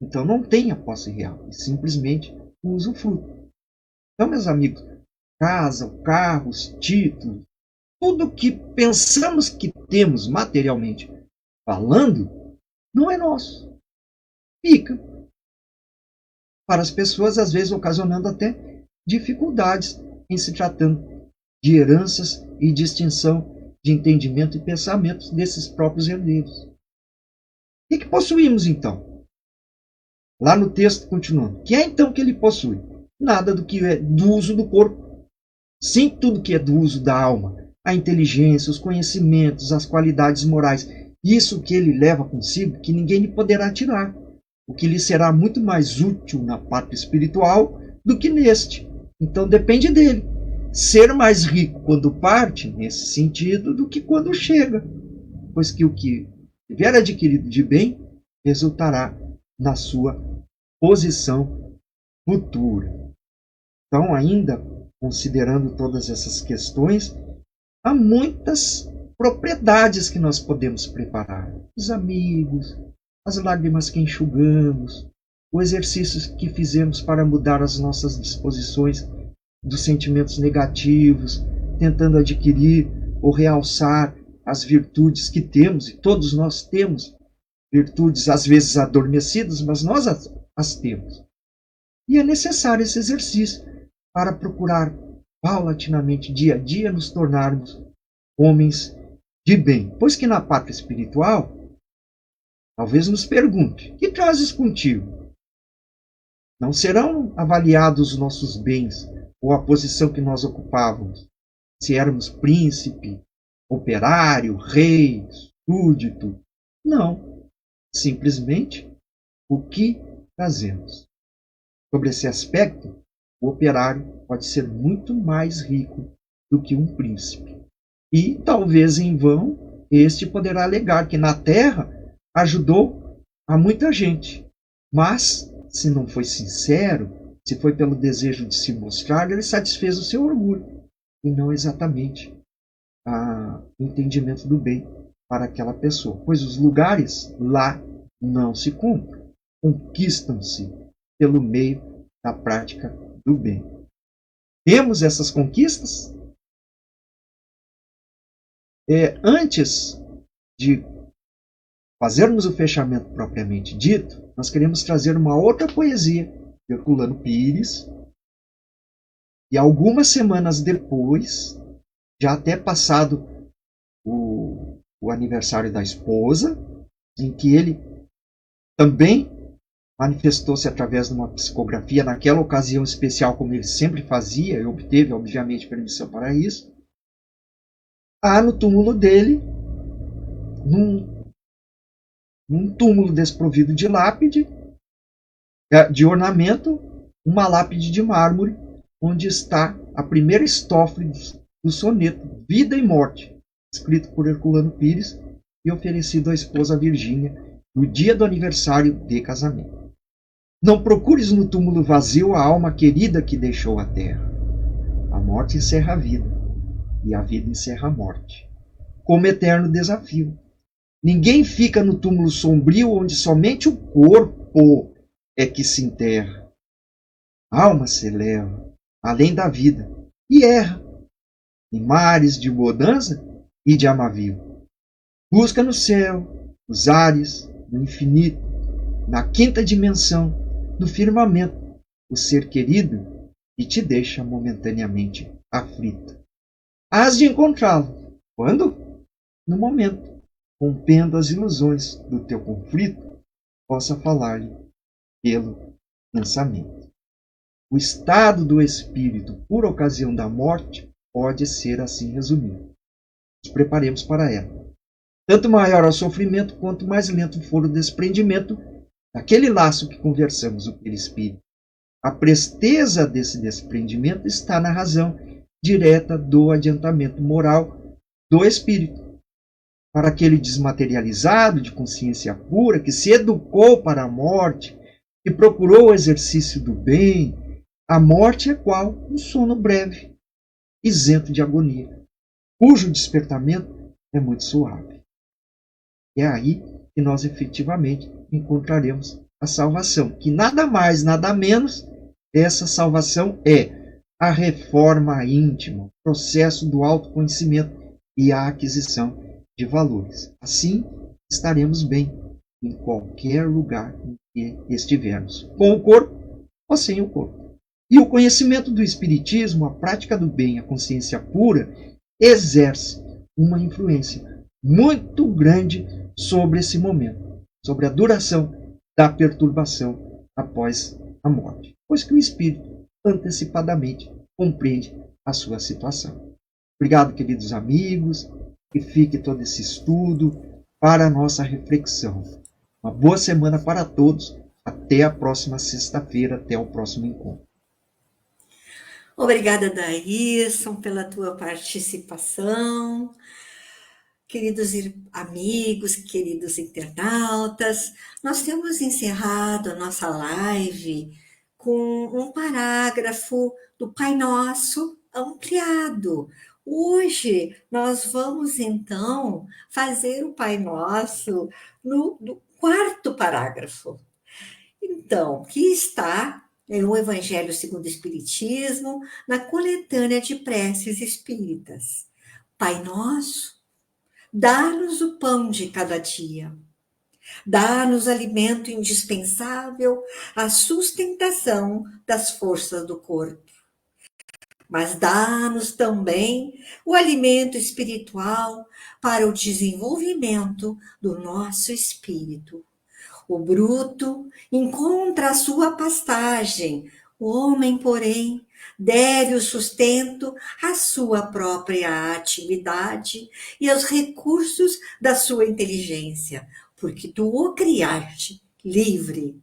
Então não tem a posse real, e simplesmente o usufruto. Então, meus amigos, casa, carros, títulos, tudo que pensamos que temos materialmente falando, não é nosso. Fica. Para as pessoas, às vezes, ocasionando até dificuldades em se tratando de heranças e distinção de entendimento e pensamentos desses próprios herdeiros. O que possuímos, então? Lá no texto, continuando. Que é, então, que ele possui? Nada do que é do uso do corpo. Sim, tudo que é do uso da alma. A inteligência, os conhecimentos, as qualidades morais. Isso que ele leva consigo, que ninguém lhe poderá tirar. O que lhe será muito mais útil na parte espiritual do que neste. Então depende dele. Ser mais rico quando parte, nesse sentido, do que quando chega. Pois que o que tiver adquirido de bem resultará na sua posição futura. Então, ainda considerando todas essas questões, há muitas propriedades que nós podemos preparar. Os amigos, as lágrimas que enxugamos, os exercícios que fizemos para mudar as nossas disposições dos sentimentos negativos, tentando adquirir ou realçar as virtudes que temos, e todos nós temos virtudes às vezes adormecidas, mas nós as temos. E é necessário esse exercício para procurar paulatinamente, dia a dia, nos tornarmos homens de bem. Pois que na pátria espiritual, talvez nos pergunte: que trazes contigo? Não serão avaliados os nossos bens ou a posição que nós ocupávamos, se éramos príncipe, operário, rei, súdito. Não. Simplesmente o que trazemos. Sobre esse aspecto, o operário pode ser muito mais rico do que um príncipe. E, talvez em vão, este poderá alegar que na terra ajudou a muita gente. Mas, se não foi sincero, se foi pelo desejo de se mostrar, ele satisfez o seu orgulho, e não exatamente o entendimento do bem para aquela pessoa. Pois os lugares lá não se compram, conquistam-se pelo meio da prática do bem. Temos essas conquistas? Antes de fazermos o fechamento propriamente dito, nós queremos trazer uma outra poesia de Herculano Pires, e algumas semanas depois, já até passado o aniversário da esposa, em que ele também manifestou-se através de uma psicografia, naquela ocasião especial, como ele sempre fazia, e obteve, obviamente, permissão para isso. Há no túmulo dele, num túmulo desprovido de lápide, de ornamento, uma lápide de mármore, onde está a primeira estrofe do soneto Vida e Morte, escrito por Herculano Pires e oferecido à esposa Virgínia no dia do aniversário de casamento. Não procures no túmulo vazio a alma querida que deixou a terra. A morte encerra a vida e a vida encerra a morte, como eterno desafio. Ninguém fica no túmulo sombrio onde somente o corpo é que se enterra. A alma se eleva além da vida e erra em mares de mudança e de amavio. Busca no céu, nos ares, no infinito, na quinta dimensão, no firmamento, o ser querido que te deixa momentaneamente aflito. Hás de encontrá-lo. Quando? No momento, rompendo as ilusões do teu conflito, possa falar-lhe pelo pensamento. O estado do espírito por ocasião da morte pode ser assim resumido. Nos preparemos para ela. Tanto maior é o sofrimento, quanto mais lento for o desprendimento daquele laço que conversamos, o perispírito. A presteza desse desprendimento está na razão direta do adiantamento moral do espírito. Para aquele desmaterializado de consciência pura, que se educou para a morte, que procurou o exercício do bem, a morte é qual? Um sono breve, isento de agonia, cujo despertamento é muito suave. É aí que nós efetivamente encontraremos a salvação, que nada mais, nada menos, essa salvação é a reforma íntima, o processo do autoconhecimento e a aquisição de valores. Assim, estaremos bem em qualquer lugar em que estivermos, com o corpo ou sem o corpo. E o conhecimento do Espiritismo, a prática do bem, a consciência pura, exerce uma influência muito grande sobre esse momento, sobre a duração da perturbação após a morte, pois que o espírito antecipadamente compreende a sua situação. Obrigado, queridos amigos, que fique todo esse estudo para a nossa reflexão. Uma boa semana para todos. Até a próxima sexta-feira, até o próximo encontro. Obrigada, Daílson, pela tua participação. Queridos amigos, queridos internautas, nós temos encerrado a nossa live com um parágrafo do Pai Nosso ampliado. Hoje nós vamos então fazer o Pai Nosso no quarto parágrafo. Então, que está no Evangelho segundo o Espiritismo, na coletânea de preces espíritas. Pai Nosso, dá-nos o pão de cada dia. Dá-nos alimento indispensável à sustentação das forças do corpo. Mas dá-nos também o alimento espiritual para o desenvolvimento do nosso espírito. O bruto encontra a sua pastagem, o homem, porém, deve o sustento à sua própria atividade e aos recursos da sua inteligência, porque tu o criaste livre.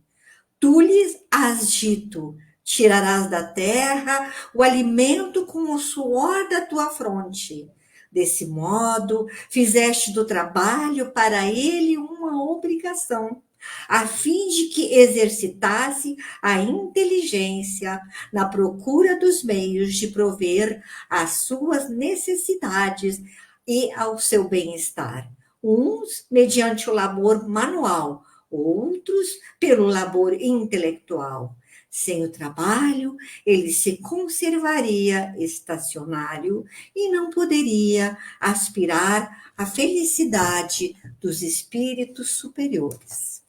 Tu lhes has dito, tirarás da terra o alimento com o suor da tua fronte. Desse modo, fizeste do trabalho para ele uma obrigação, a fim de que exercitasse a inteligência na procura dos meios de prover às suas necessidades e ao seu bem-estar. Uns mediante o labor manual, outros pelo labor intelectual. Sem o trabalho, ele se conservaria estacionário e não poderia aspirar à felicidade dos espíritos superiores.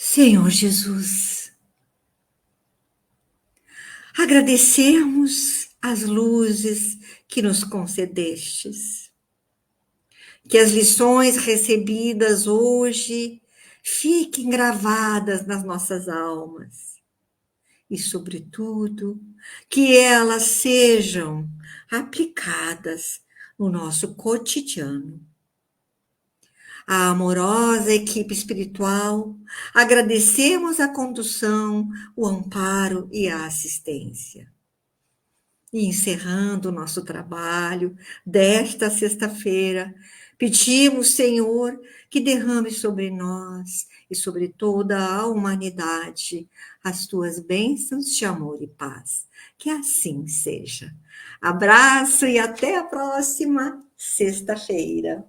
Senhor Jesus, agradecemos as luzes que nos concedestes, que as lições recebidas hoje fiquem gravadas nas nossas almas e, sobretudo, que elas sejam aplicadas no nosso cotidiano. A amorosa equipe espiritual, agradecemos a condução, o amparo e a assistência. E encerrando o nosso trabalho desta sexta-feira, pedimos, Senhor, que derrame sobre nós e sobre toda a humanidade as tuas bênçãos de amor e paz. Que assim seja. Abraço e até a próxima sexta-feira.